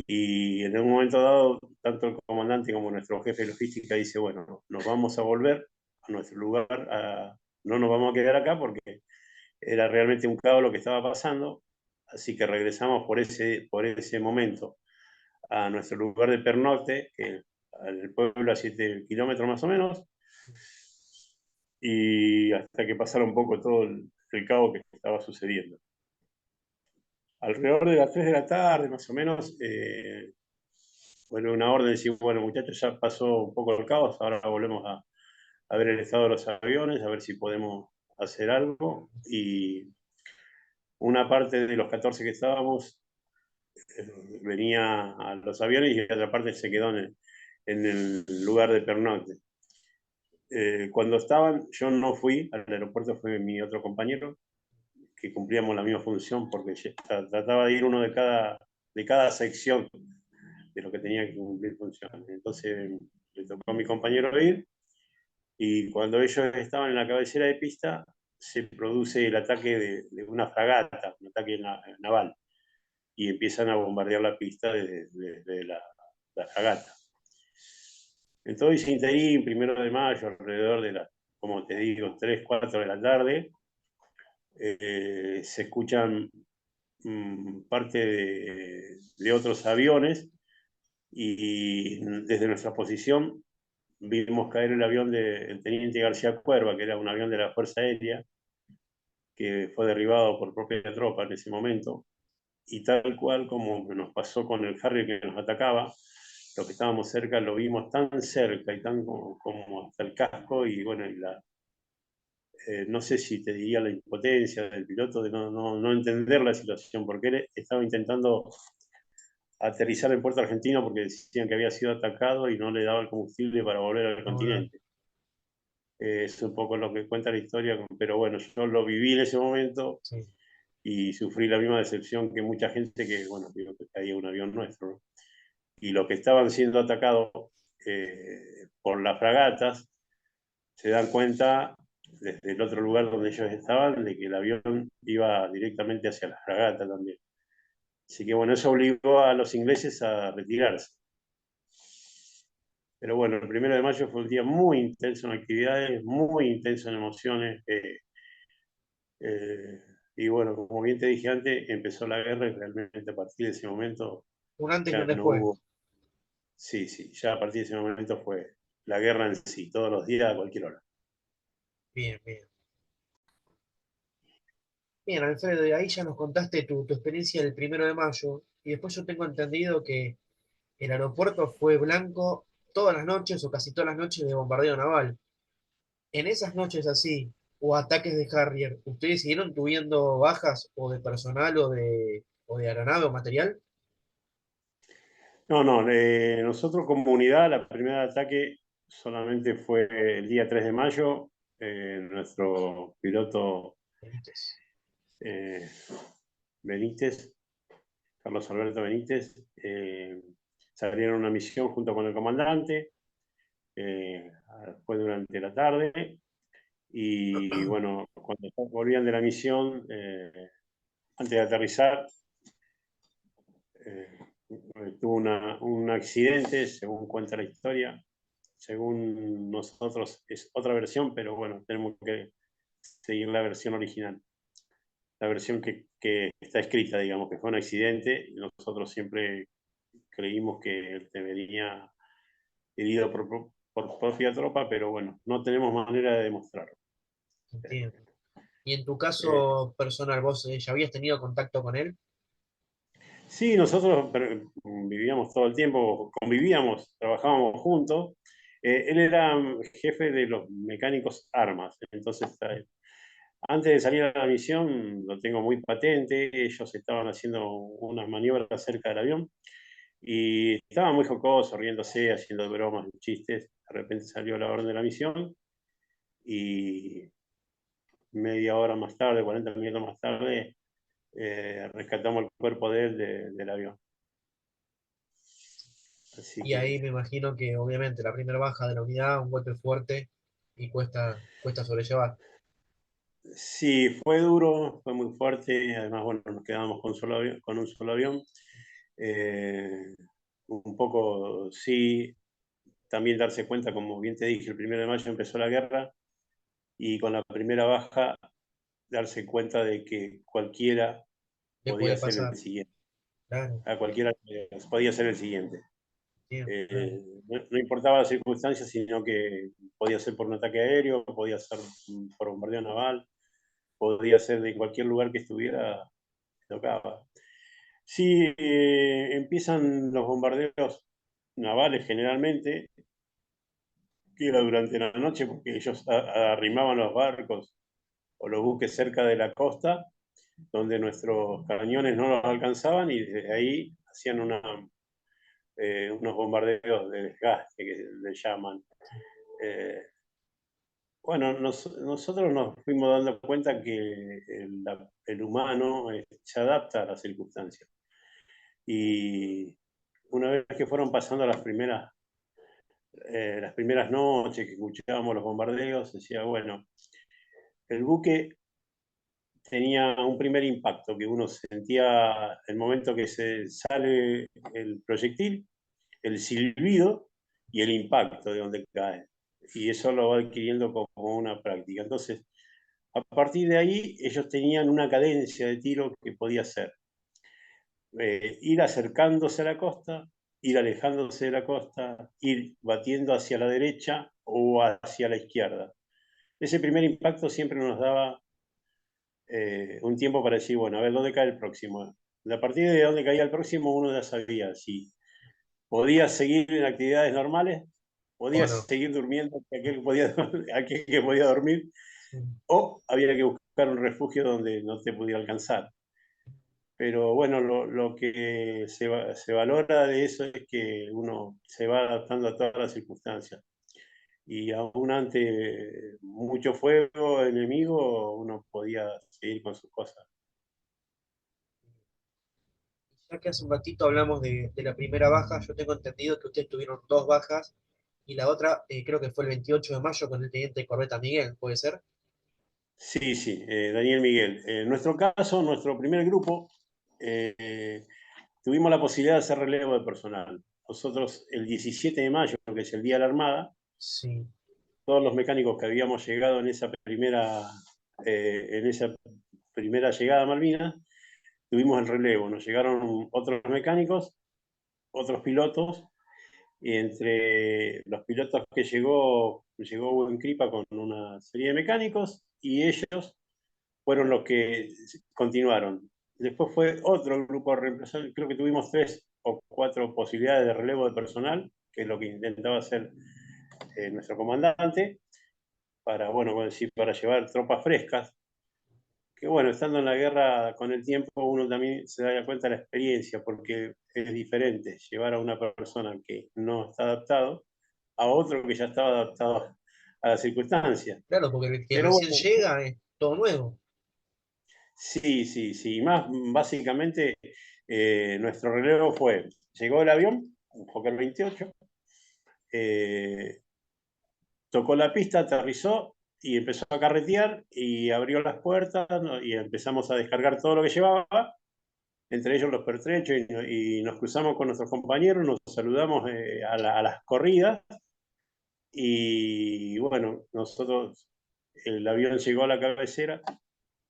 Y en un momento dado, tanto el comandante como nuestro jefe de logística dice, bueno, nos vamos a volver a nuestro lugar, no nos vamos a quedar acá porque era realmente un caos lo que estaba pasando, así que regresamos por ese momento a nuestro lugar de pernocte, que al pueblo a 7 kilómetros más o menos, y hasta que pasara un poco todo el caos que estaba sucediendo. Alrededor de las 3 de la tarde, más o menos, bueno, una orden de decir, bueno, muchachos, ya pasó un poco el caos, ahora volvemos a ver el estado de los aviones, a ver si podemos hacer algo. Y una parte de los 14 que estábamos venía a los aviones y otra parte se quedó en el lugar de pernocte. Cuando estaban, yo no fui al aeropuerto, fue mi otro compañero, que cumplíamos la misma función porque trataba de ir uno de cada sección de lo que tenía que cumplir funciones. Entonces le tocó a mi compañero ir y cuando ellos estaban en la cabecera de pista se produce el ataque de una fragata, un ataque naval, y empiezan a bombardear la pista desde la fragata. En todo ese interín, 1 de mayo, alrededor de las, como te digo, 3, 4 de la tarde, se escuchan parte de otros aviones y desde nuestra posición vimos caer el avión del teniente García Cuerva, que era un avión de la Fuerza Aérea, que fue derribado por propia tropa en ese momento. Y tal cual como nos pasó con el Harrier que nos atacaba, los que estábamos cerca lo vimos tan cerca y tan como hasta el casco, y bueno, no sé si te diría la impotencia del piloto de no entender la situación, porque él estaba intentando aterrizar en Puerto Argentino porque decían que había sido atacado y no le daba el combustible para volver al
No, bueno,
continente. Es un poco lo que cuenta la historia, pero bueno, yo lo viví en ese momento
sí.
y sufrí la misma decepción que mucha gente que, bueno, vio que caía un avión nuestro, ¿no? Y los que estaban siendo atacados por las fragatas se dan cuenta desde el otro lugar donde ellos estaban de que el avión iba directamente hacia la fragata también. Así que bueno, eso obligó a los ingleses a retirarse. Pero bueno, el 1 de mayo fue un día muy intenso en actividades, muy intenso en emociones. Eh, y bueno, como bien te dije antes, empezó la guerra y realmente a partir de ese momento
Un antes y un
ya no
después.
hubo. Sí, sí, ya a partir de ese momento fue la guerra en sí, todos los días, a cualquier hora.
Bien, bien. Bien, Alfredo, y ahí ya nos contaste tu experiencia del 1 de mayo, y después yo tengo entendido que el aeropuerto fue blanco todas las noches o casi todas las noches de bombardeo naval. En esas noches así, o ataques de Harrier, ¿ustedes siguieron tuviendo bajas o de personal o de aeronave o material?
No, no, nosotros como unidad, la primera ataque solamente fue el día 3 de mayo. Nuestro piloto
Benítez.
eh, Benítez, Carlos Alberto Benítez, salieron a una misión junto con el comandante, eh, fue durante la tarde, y bueno, cuando volvían de la misión, antes de aterrizar, eh, tuvo un accidente, según cuenta la historia. Según nosotros es otra versión, pero bueno, tenemos que seguir la versión original, la versión que está escrita, digamos, que fue un accidente. Nosotros siempre creímos que él venía herido por propia tropa, pero bueno, no tenemos manera de demostrarlo.
Entiendo. Y en tu
Eh,
caso personal, ¿vos ya habías tenido contacto con él?
sí, nosotros vivíamos todo el tiempo, convivíamos, trabajábamos juntos. Él era jefe de los mecánicos armas, entonces antes de salir a la misión, lo tengo muy patente, ellos estaban haciendo unas maniobras cerca del avión y estaba muy jocoso, riéndose, haciendo bromas, chistes. De repente salió la orden de la misión y media hora más tarde, 40 minutos más tarde, rescatamos el cuerpo de él del avión. Así
Y ahí
que
me imagino que obviamente la primera baja de la unidad, un golpe fuerte y cuesta sobrellevar.
sí, fue duro, fue muy fuerte. Además, bueno, nos quedamos con un solo avión. Eh, un poco, sí, también darse cuenta, como bien te dije, el 1 de mayo empezó la guerra y con la primera baja darse cuenta de que cualquiera
¿Qué
podía
puede
ser el
pasar?
siguiente,
Claro,
a cualquiera podía ser el siguiente.
bien, claro.
No importaba las circunstancias, sino que podía ser por un ataque aéreo, podía ser por bombardeo naval, podía ser de cualquier lugar que estuviera, tocaba. Sí, empiezan los bombardeos navales generalmente, que era durante la noche, porque ellos arrimaban los barcos o los buques cerca de la costa, donde nuestros cañones no los alcanzaban y desde ahí hacían unos bombardeos de desgaste, que le llaman. Eh, bueno, nosotros nos fuimos dando cuenta que el humano se adapta a las circunstancias. Y una vez que fueron pasando las primeras noches que escuchábamos los bombardeos, decía, bueno, el buque tenía un primer impacto, que uno sentía el momento que se sale el proyectil, el silbido y el impacto de donde cae. Y eso lo va adquiriendo como una práctica. Entonces, a partir de ahí, ellos tenían una cadencia de tiro que podía ser ir acercándose a la costa, ir alejándose de la costa, ir batiendo hacia la derecha o hacia la izquierda. Ese primer impacto siempre nos daba un tiempo para decir, bueno, a ver, ¿dónde cae el próximo? A partir de dónde caía el próximo, uno ya sabía si podía seguir en actividades normales,
¿O
podía
no?
seguir durmiendo, aquel que podía dormir,
Sí.
o había que buscar un refugio donde no te pudiera alcanzar. Pero bueno, lo que se valora de eso es que uno se va adaptando a todas las circunstancias. Y aún ante mucho fuego enemigo, uno podía seguir con sus cosas.
Ya que hace un ratito hablamos de la primera baja, yo tengo entendido que ustedes tuvieron dos bajas y la otra creo que fue el 28 de mayo con el teniente de corbeta Miguel, ¿puede ser?
Sí, sí, Daniel Miguel. En nuestro caso, nuestro primer grupo, tuvimos la posibilidad de hacer relevo de personal. Nosotros el 17 de mayo, que es el Día de la Armada,
Sí.
todos los mecánicos que habíamos llegado en esa primera llegada a Malvinas, tuvimos el relevo. Nos llegaron otros mecánicos, otros pilotos, y entre los pilotos que llegó Buen Cripa con una serie de mecánicos, y ellos fueron los que continuaron. Después fue otro grupo de reemplazantes, creo que tuvimos 3 o 4 posibilidades de relevo de personal, que es lo que intentaba hacer nuestro comandante, para, bueno, decir, para llevar tropas frescas. Que bueno, estando en la guerra con el tiempo, uno también se da cuenta de la experiencia, porque es diferente llevar a una persona que no está adaptado a otro que ya estaba adaptado a las circunstancias.
Claro, porque el que
Pero
recién
bueno,
llega es todo nuevo.
sí, sí, sí. Más básicamente, nuestro relevo fue, llegó el avión, un Fokker 28, eh, tocó la pista, aterrizó y empezó a carretear y abrió las puertas, ¿no? Y empezamos a descargar todo lo que llevaba, entre ellos los pertrechos, y nos cruzamos con nuestros compañeros, nos saludamos a las corridas y bueno, nosotros, el avión llegó a la cabecera,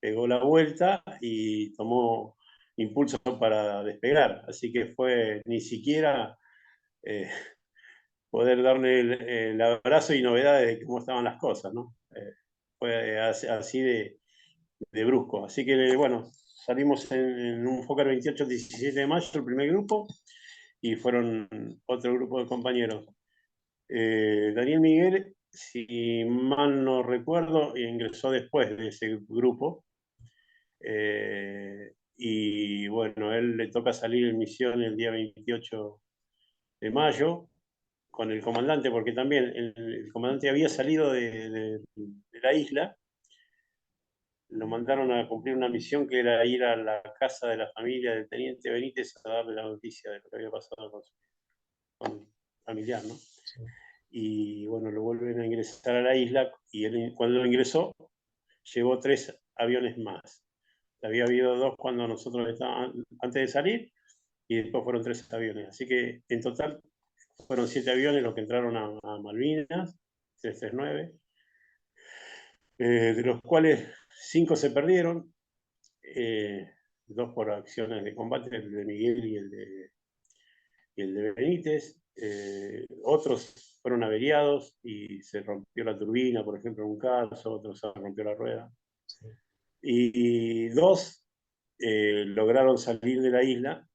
pegó la vuelta y tomó impulso para despegar. Así que fue ni siquiera eh, poder darle el abrazo y novedades de cómo estaban las cosas, ¿no? Fue así de brusco. Así que, bueno, salimos en un Fokker 28 el 17 de mayo, el primer grupo, y fueron otro grupo de compañeros. Daniel Miguel, si mal no recuerdo, ingresó después de ese grupo. Y bueno, a él le toca salir en misión el día 28 de mayo con el comandante, porque también el comandante había salido de la isla, lo mandaron a cumplir una misión que era ir a la casa de la familia del teniente Benítez a darle la noticia de lo que había pasado con familiar, ¿no?
Sí.
Y bueno, lo vuelven a ingresar a la isla, y él, cuando lo ingresó, llevó 3 aviones más. Había habido 2 cuando nosotros estábamos antes de salir, y después fueron 3 aviones. Así que en total fueron 7 aviones los que entraron a Malvinas, 339, de los cuales 5 se perdieron, 2 por acciones de combate, el de Miguel y el de Benítez. Otros fueron averiados y se rompió la turbina, por ejemplo, en un caso, otros se rompió la rueda.
Sí.
Y 2 lograron salir de la isla,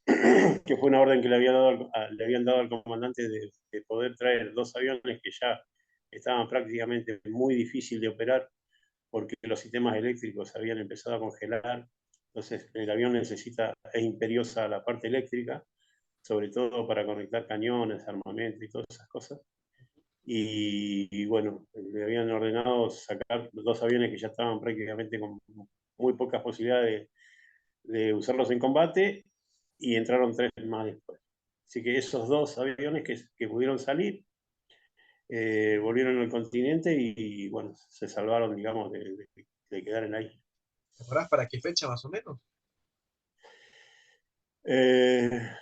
que fue una orden que le habían dado al comandante de poder traer 2 aviones que ya estaban prácticamente muy difícil de operar porque los sistemas eléctricos habían empezado a congelar. Entonces el avión es imperiosa la parte eléctrica, sobre todo para conectar cañones, armamento y todas esas cosas. Y bueno, le habían ordenado sacar 2 aviones que ya estaban prácticamente con muy pocas posibilidades de usarlos en combate, y entraron 3 más después. Así que esos 2 aviones que pudieron salir, volvieron al continente y, bueno, se salvaron, digamos, de quedar en la isla.
¿Te acordás para qué fecha más o menos?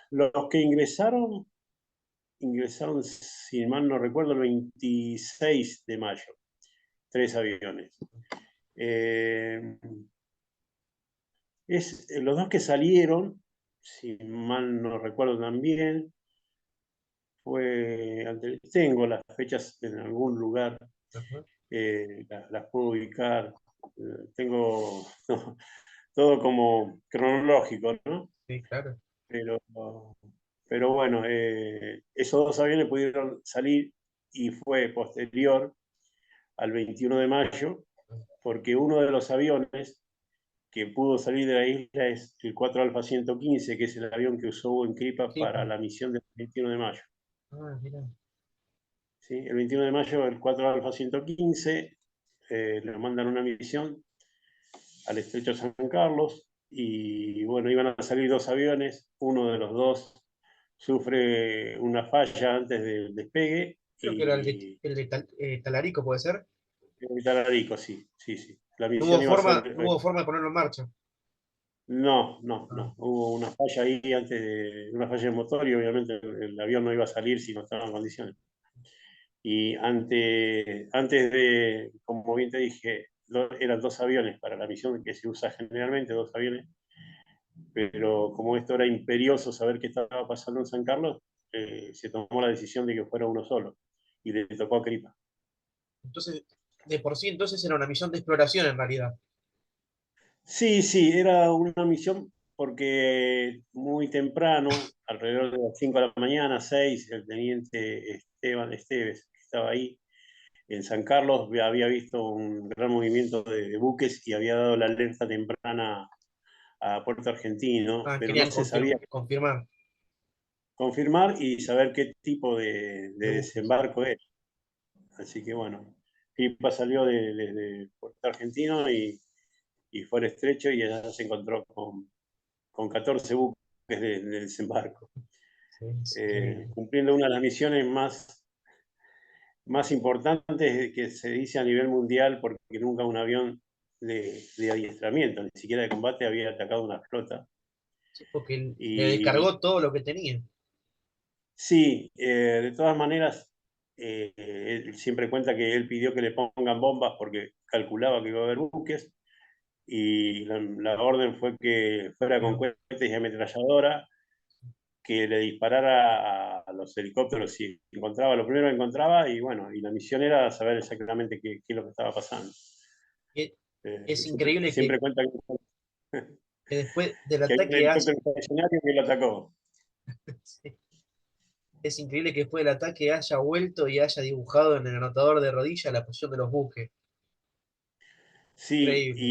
Los que ingresaron, si mal no recuerdo, el 26 de mayo, 3 aviones. Los 2 que salieron, si mal no recuerdo también, tengo las fechas en algún lugar,
Ajá.
las puedo ubicar, tengo todo como cronológico, ¿no?
Sí, claro.
Pero, pero bueno, esos 2 aviones pudieron salir y fue posterior al 21 de mayo, porque uno de los aviones que pudo salir de la isla es el 4 Alfa 115, que es el avión que usó Buen Cripa
Sí,
para
pues.
la misión del 21 de mayo.
Ah, mira.
¿Sí? El 21 de mayo, el 4 Alfa 115 le mandan una misión al estrecho San Carlos, y bueno, iban a salir 2 aviones, uno de los 2 sufre una falla antes del despegue,
Creo que era
y
Talarico, ¿puede ser?
Talarico, sí, sí, sí. La
No
misión
hubo
iba a
forma,
ser,
no hubo forma de ponerlo en marcha.
No, no,
Ah,
no. Hubo una falla ahí una falla de motor y obviamente el avión no iba a salir si no estaba en condiciones. Y antes de, como bien te dije, eran dos aviones para la misión que se usa generalmente, dos aviones, pero como esto era imperioso saber qué estaba pasando en San Carlos, se tomó la decisión de que fuera uno solo y le tocó a Cripa.
entonces, de por sí, entonces era una misión de exploración en realidad.
Sí, sí, era una misión porque muy temprano, alrededor de las 5 de la mañana, 6, el teniente Esteban Esteves, que estaba ahí en San Carlos, había visto un gran movimiento de buques y había dado la alerta temprana a Puerto Argentino,
Ah,
pero no
querían
se sabía
confirmar
confirmar y saber qué tipo de
de buques.
desembarco era. Así que bueno, Pipa salió de Puerto Argentino y fue al estrecho y allá se encontró con 14 buques de desembarco,
Sí, es increíble.
cumpliendo una de las misiones más importantes que se dice a nivel mundial, porque nunca un avión de adiestramiento, ni siquiera de combate, había atacado una flota.
Sí, porque le
Y
descargó todo lo que tenía.
sí, de todas maneras, él siempre cuenta que él pidió que le pongan bombas porque calculaba que iba a haber buques y la orden fue que fuera con
Pero,
cohetes y ametralladora, que le disparara a los helicópteros si encontraba lo primero que encontraba y bueno, y la misión era saber exactamente qué es lo que estaba pasando.
e- es
Siempre,
increíble
siempre cuenta
que después del
que hay un
ataque
helicóptero estacionario que lo atacó.
sí, es increíble que después del ataque haya vuelto y haya dibujado en el anotador de rodilla la posición de los buques.
Sí,
Increíble.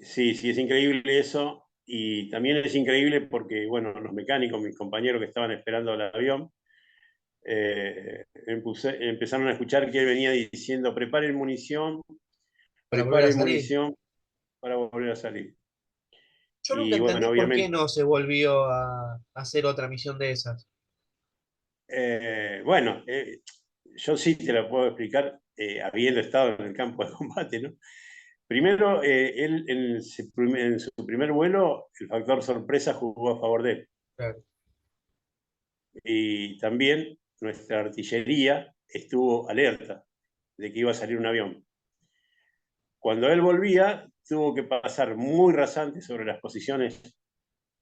sí, sí, es increíble eso. Y también es increíble porque, bueno, los mecánicos, mis compañeros que estaban esperando el avión, empezaron a escuchar que él venía diciendo,
Para volver a
preparen
salir.
munición para volver a salir.
Yo nunca
Y
entendí
bueno,
por qué
obviamente,
no se volvió a hacer otra misión de esas.
bueno, yo sí te lo puedo explicar habiendo estado en el campo de combate, ¿no? Primero, él en su primer vuelo, el factor sorpresa jugó a favor de él.
Claro.
Y también nuestra artillería estuvo alerta de que iba a salir un avión. Cuando él volvía, tuvo que pasar muy rasante sobre las posiciones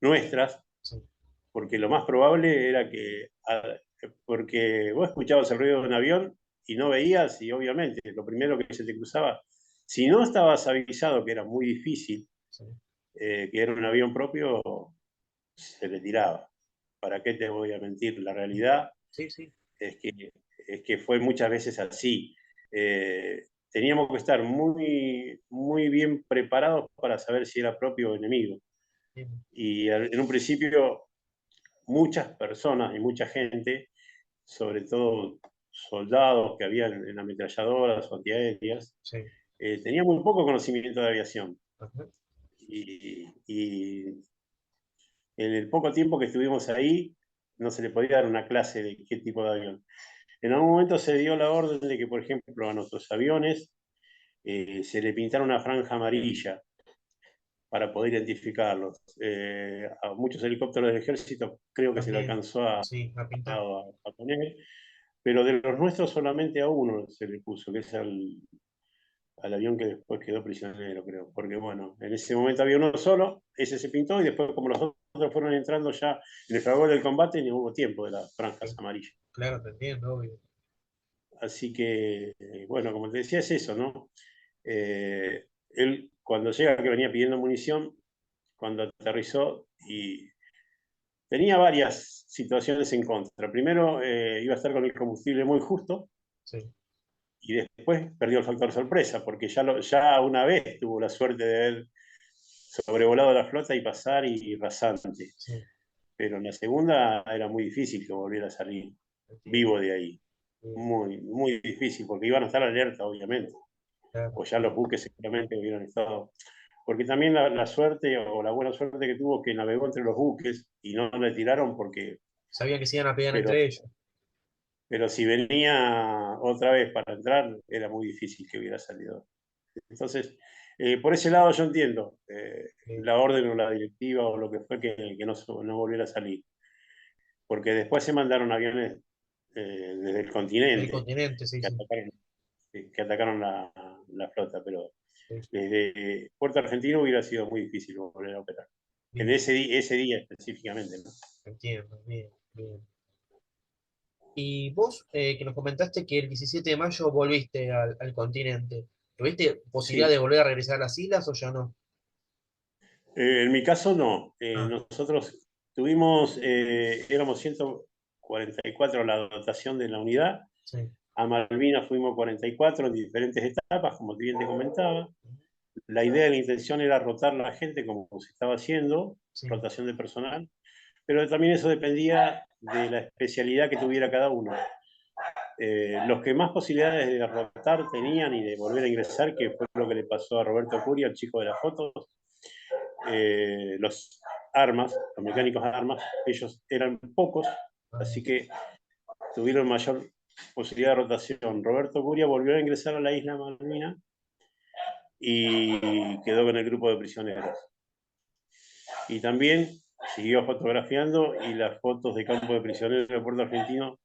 nuestras,
Sí,
porque lo más probable era porque vos escuchabas el ruido de un avión y no veías, y obviamente lo primero que se te cruzaba, si no estabas avisado que era muy difícil,
sí,
que era un avión propio, se le tiraba. ¿Para qué te voy a mentir? La realidad
sí, sí.
es que fue muchas veces así. Teníamos que estar muy, muy bien preparados para saber si era propio o enemigo.
Sí,
Y en un principio muchas personas y mucha gente, sobre todo soldados que habían en ametralladoras o antiaéreas,
sí.
tenían muy poco conocimiento de aviación.
Ajá.
Y en el poco tiempo que estuvimos ahí, no se le podía dar una clase de qué tipo de avión. En algún momento se dio la orden de que, por ejemplo, a nuestros aviones se le pintara una franja amarilla para poder identificarlos. A muchos helicópteros del ejército creo que se le
También,
alcanzó a,
sí, a pintar.
a poner, pero de los nuestros solamente a uno se le puso, que es al avión que después quedó prisionero, creo. Porque bueno, en ese momento había uno solo, ese se pintó y después como los otros fueron entrando ya en el fragor del combate, no hubo tiempo de las franjas
Sí,
amarillas.
claro, te entiendo, obvio.
Así que, bueno, como te decía, es eso, ¿no? Él cuando llega, que venía pidiendo munición, cuando aterrizó y tenía varias situaciones en contra. Primero, iba a estar con el combustible muy justo
Sí,
y después perdió el factor sorpresa, porque ya una vez tuvo la suerte de haber sobrevolado la flota y pasar y rasante.
sí,
Pero en la segunda era muy difícil que volviera a salir
entiendo.
vivo de ahí.
Sí,
Muy, muy difícil, porque iban a estar alerta, obviamente.
claro,
O ya los buques seguramente hubieran estado. Porque también la suerte o la buena suerte que tuvo que navegó entre los buques y no le tiraron porque,
sabían que se iban a pegar
pero,
entre ellos.
pero si venía otra vez para entrar, era muy difícil que hubiera salido. Entonces, Por ese lado yo entiendo
Bien,
la orden o la directiva o lo que fue que no volviera a salir. Porque después se mandaron aviones desde el
del
continente
continente, sí,
que
sí.
atacaron, que atacaron la flota, pero
Sí,
desde Puerto Argentino hubiera sido muy difícil volver a operar. En
bien,
ese día específicamente, ¿no?
entiendo, bien, bien. Y vos, que nos comentaste que el 17 de mayo volviste al continente, ¿tuviste posibilidad de
Sí.
volver a regresar a las islas o ya no?
En mi caso no.
Ah,
Nosotros tuvimos, éramos 144 la dotación de la unidad.
sí,
A Malvinas fuimos 44 en diferentes etapas, como bien te comentaba. La idea y la intención era rotar la gente como se estaba haciendo,
sí,
rotación de personal, pero también eso dependía de la especialidad que tuviera cada uno. Los que más posibilidades de rotar tenían y de volver a ingresar, que fue lo que le pasó a Roberto Curia, el chico de las fotos, los armas, los mecánicos de armas, ellos eran pocos,
ah,
así que tuvieron mayor posibilidad de rotación. Roberto Curia volvió a ingresar a la isla Malvina y quedó con el grupo de prisioneros. Y también siguió fotografiando y las fotos de campo de prisioneros de Puerto Argentino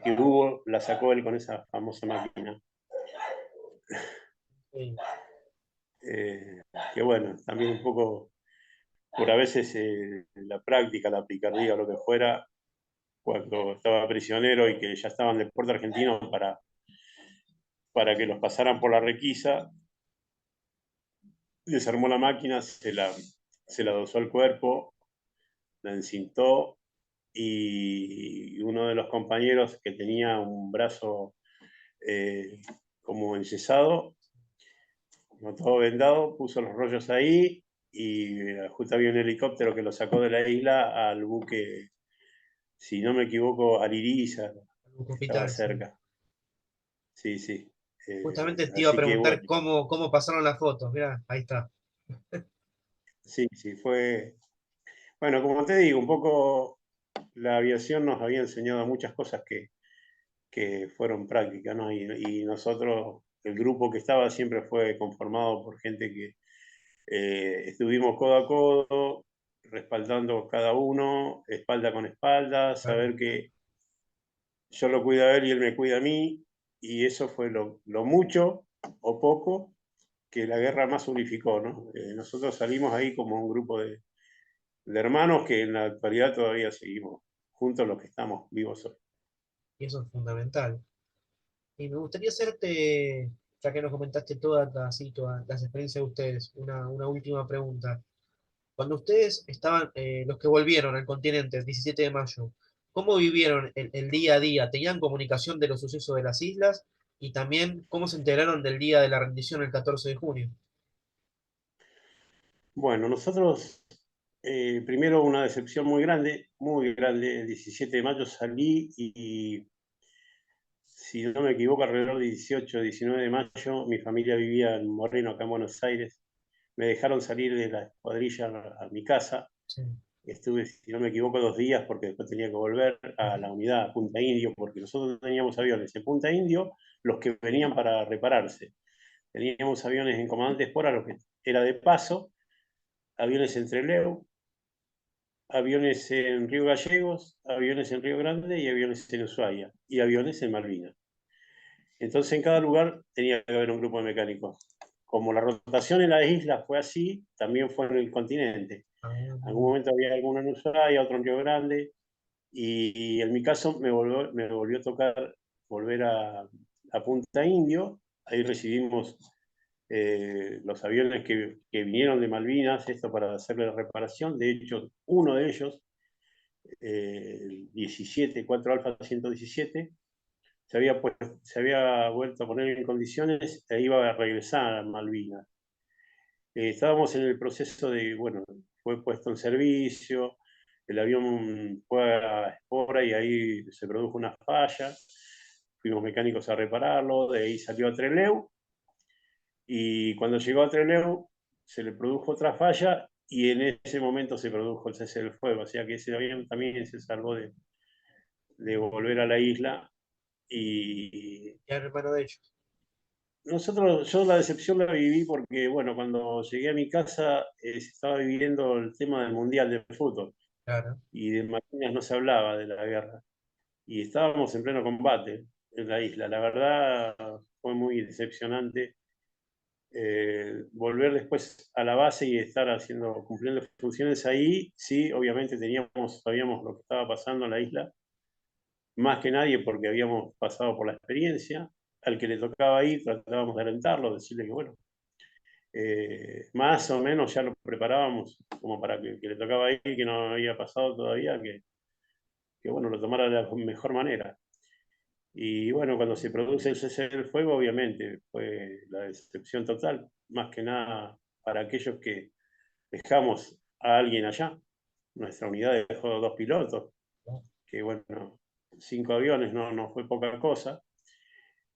que hubo, las sacó él con esa famosa máquina.
sí,
Eh, que bueno, también un poco por a veces la práctica, la picardía o lo que fuera, cuando estaba prisionero y que ya estaban de Puerto Argentino para que los pasaran por la requisa, desarmó la máquina, se la adosó al cuerpo, la encintó y uno de los compañeros que tenía un brazo eh, como enyesado, como todo vendado, puso los rollos ahí y justo había un helicóptero que lo sacó de la isla al buque, si no me equivoco, Aririza,
algún
que estaba
hospital, sí.
cerca. Sí, sí.
Justamente te iba a
Así que
preguntar
bueno,
cómo pasaron las fotos, mirá, ahí está.
sí, sí, fue. Bueno, como te digo, un poco la aviación nos había enseñado muchas cosas que fueron prácticas, ¿no? Y nosotros, el grupo que estaba siempre fue conformado por gente que estuvimos codo a codo, respaldando cada uno, espalda con espalda,
Claro.
saber que yo lo cuido a él y él me cuida a mí, y eso fue lo mucho o poco que la guerra más unificó, ¿no? Nosotros salimos ahí como un grupo de hermanos que en la actualidad todavía seguimos juntos los que estamos vivos hoy.
Y eso es fundamental. Y me gustaría hacerte, ya que nos comentaste todas las experiencias de ustedes, una última pregunta. Cuando ustedes estaban, los que volvieron al continente el 17 de mayo, ¿cómo vivieron el día a día? ¿Tenían comunicación de los sucesos de las islas? Y también, ¿cómo se enteraron del día de la rendición el 14 de junio?
Bueno, nosotros, primero una decepción muy grande, el 17 de mayo salí y si no me equivoco, alrededor del 18, 19 de mayo, mi familia vivía en Moreno, acá en Buenos Aires. Me dejaron salir de la escuadrilla a mi casa.
Sí.
Estuve, si no me equivoco, 2 días porque después tenía que volver a la unidad, a Punta Indio, porque nosotros teníamos aviones en Punta Indio, los que venían para repararse. Teníamos aviones en Comandante Espora, lo que era de paso, aviones en Trelew, aviones en Río Gallegos, aviones en Río Grande y aviones en Ushuaia, y aviones en Malvinas. Entonces en cada lugar tenía que haber un grupo de mecánicos. Como la rotación en las islas fue así, también fue en el continente.
Ah,
En algún momento había alguno en Ushuaia, otro en Río Grande, y en mi caso me volvió a tocar volver a Punta Indio. Ahí recibimos los aviones que vinieron de Malvinas, esto para hacerle la reparación. De hecho, uno de ellos, el 17, 4 Alfa 117, se había vuelto a poner en condiciones e iba a regresar a Malvinas. Estábamos en el proceso de, bueno, fue puesto en servicio, el avión fue a Espora y ahí se produjo una falla, fuimos mecánicos a repararlo, de ahí salió a Trelew y cuando llegó a Trelew se le produjo otra falla y en ese momento se produjo el cese del fuego, o sea que ese avión también se salvó de volver a la isla y
y al hermano de ellos.
yo la decepción la viví porque, bueno, cuando llegué a mi casa se estaba viviendo el tema del Mundial de Fútbol
Claro.
y de Malvinas no se hablaba de la guerra. Y estábamos en pleno combate en la isla. La verdad fue muy decepcionante volver después a la base y estar cumpliendo funciones ahí. Sí, obviamente sabíamos lo que estaba pasando en la isla, más que nadie porque habíamos pasado por la experiencia. Al que le tocaba ahí tratábamos de alentarlo, decirle que bueno, más o menos ya lo preparábamos como para que le tocaba ahí, que no había pasado todavía, que bueno, lo tomara de la mejor manera. Y bueno, cuando se produce el cese del fuego, obviamente fue la decepción total, más que nada para aquellos que dejamos a alguien allá. Nuestra unidad dejó 2 pilotos, que bueno, 5 aviones no fue poca cosa.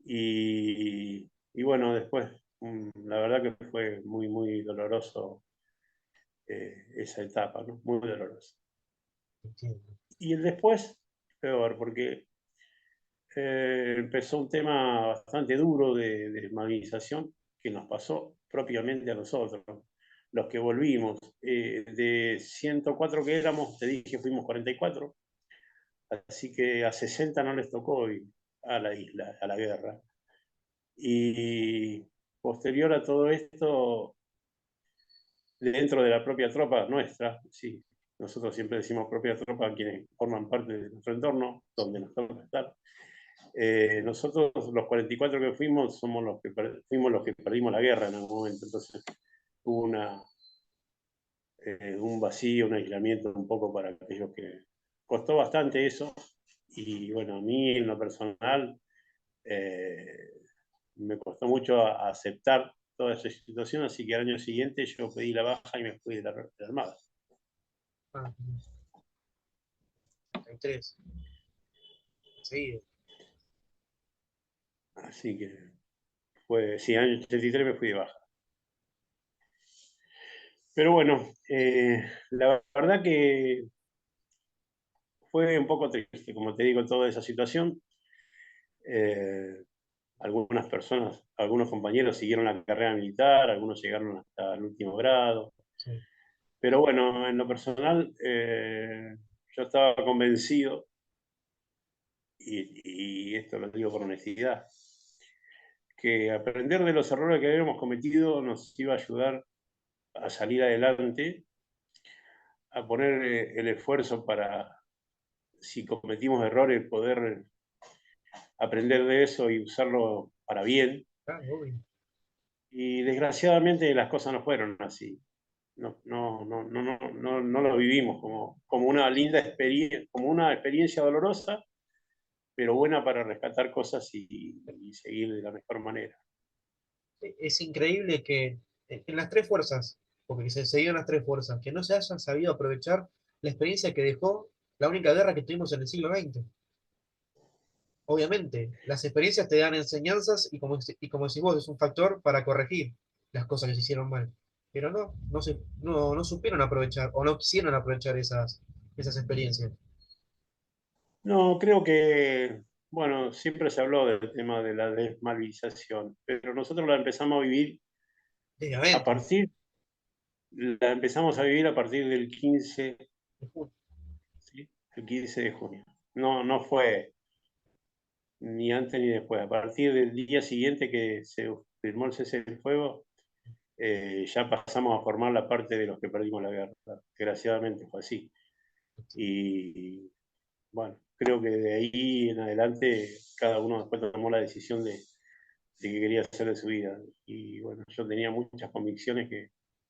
Y bueno, después, la verdad que fue muy, muy doloroso esa etapa, ¿no? Muy dolorosa.
Entiendo.
Y el después, peor, porque empezó un tema bastante duro de movilización que nos pasó propiamente a nosotros, los que volvimos. De 104 que éramos, te dije, fuimos 44, así que a 60 no les tocó ir a la isla, a la guerra. Y posterior a todo esto, dentro de la propia tropa nuestra, sí, nosotros siempre decimos propia tropa, quienes forman parte de nuestro entorno, donde nos toca estar. Nosotros, los 44 que fuimos, fuimos los que perdimos la guerra en algún momento. Entonces hubo un vacío, un aislamiento un poco para aquellos que costó bastante eso. Y bueno, a mí en lo personal eh, me costó mucho aceptar toda esa situación, así que al año siguiente yo pedí la baja y me fui de la Armada.
Ah, 33. Sí,
Así que fue, sí, año 83 me fui de baja. Pero bueno, la verdad que fue un poco triste, como te digo, toda esa situación. Eh, algunas personas, algunos compañeros siguieron la carrera militar, algunos llegaron hasta el último grado.
sí.
Pero bueno, en lo personal, yo estaba convencido, y esto lo digo por honestidad, que aprender de los errores que habíamos cometido nos iba a ayudar a salir adelante, a poner el esfuerzo para, si cometimos errores, poder aprender de eso y usarlo para bien.
Ah, obvio.
Y desgraciadamente las cosas no fueron así. No lo vivimos como una linda experiencia, como una experiencia dolorosa, pero buena para rescatar cosas y seguir de la mejor manera.
Es increíble que en las tres fuerzas, porque se dio en las tres fuerzas, que no se hayan sabido aprovechar la experiencia que dejó la única guerra que tuvimos en el siglo XX. Obviamente, las experiencias te dan enseñanzas y como decís vos, es un factor para corregir las cosas que se hicieron mal. Pero no supieron aprovechar o no quisieron aprovechar esas experiencias.
No, creo que, bueno, siempre se habló del tema de la desmovilización, pero nosotros a
Obviamente.
partir, la empezamos a vivir a partir del 15, ¿sí? El 15 de junio. No fue ni antes ni después. A partir del día siguiente que se firmó el cese del fuego, ya pasamos a formar la parte de los que perdimos la guerra. Desgraciadamente fue así. Y bueno, creo que de ahí en adelante cada uno después tomó la decisión de qué quería hacer de su vida. Y bueno, yo tenía muchas convicciones que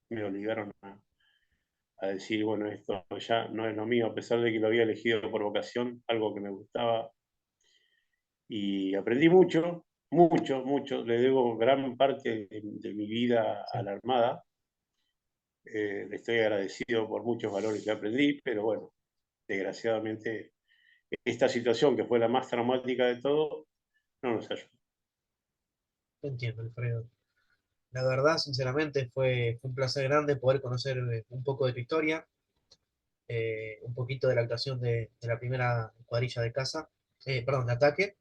me obligaron a decir, bueno, esto ya no es lo mío, a pesar de que lo había elegido por vocación, algo que me gustaba. Y aprendí mucho, mucho, mucho. Le debo gran parte de mi vida a
Sí,
la Armada. Le estoy agradecido por muchos valores que aprendí, pero bueno, desgraciadamente esta situación, que fue la más traumática de todo, no nos ayudó.
entiendo, Alfredo. La verdad, sinceramente, fue un placer grande poder conocer un poco de tu historia, un poquito de la actuación de la primera cuadrilla de caza, perdón, de ataque.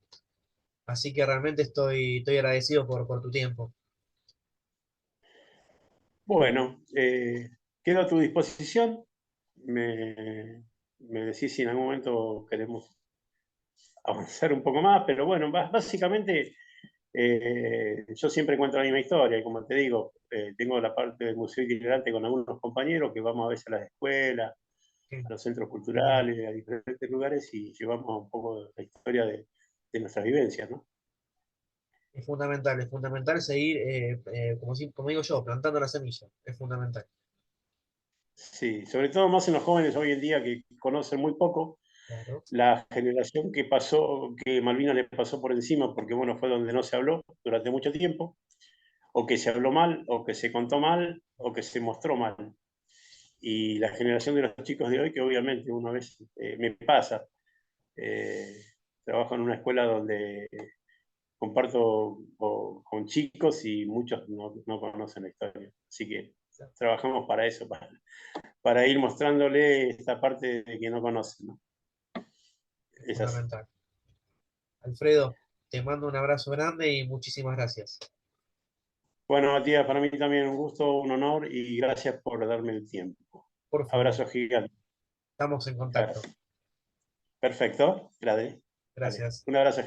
Así que realmente estoy agradecido por tu tiempo.
Bueno, quedo a tu disposición. Me decís si en algún momento queremos avanzar un poco más, pero bueno, básicamente yo siempre cuento la misma historia, y como te digo, tengo la parte del museo itinerante con algunos compañeros que vamos a veces a las escuelas,
Sí.
a los centros culturales, a diferentes lugares y llevamos un poco la historia de nuestras vivencias, ¿no?
Es fundamental seguir, como digo yo, plantando la semilla, es fundamental.
Sí, sobre todo más en los jóvenes hoy en día que conocen muy poco,
Claro.
la generación que pasó, que Malvinas le pasó por encima, porque bueno, fue donde no se habló durante mucho tiempo, o que se habló mal, o que se contó mal, o que se mostró mal. Y la generación de los chicos de hoy, que obviamente una vez me pasa, eh, trabajo en una escuela donde comparto con chicos y muchos no conocen la historia. Así que trabajamos para eso, para ir mostrándole esta parte de que no conocen, ¿no?
Es
Es así.
fundamental. Alfredo, te mando un abrazo grande y muchísimas gracias.
Bueno, Matías, para mí también un gusto, un honor y gracias por darme el tiempo.
Por favor,
Abrazo gigante.
estamos en contacto.
Perfecto, Grade. Vale.
Gracias.
Un abrazo.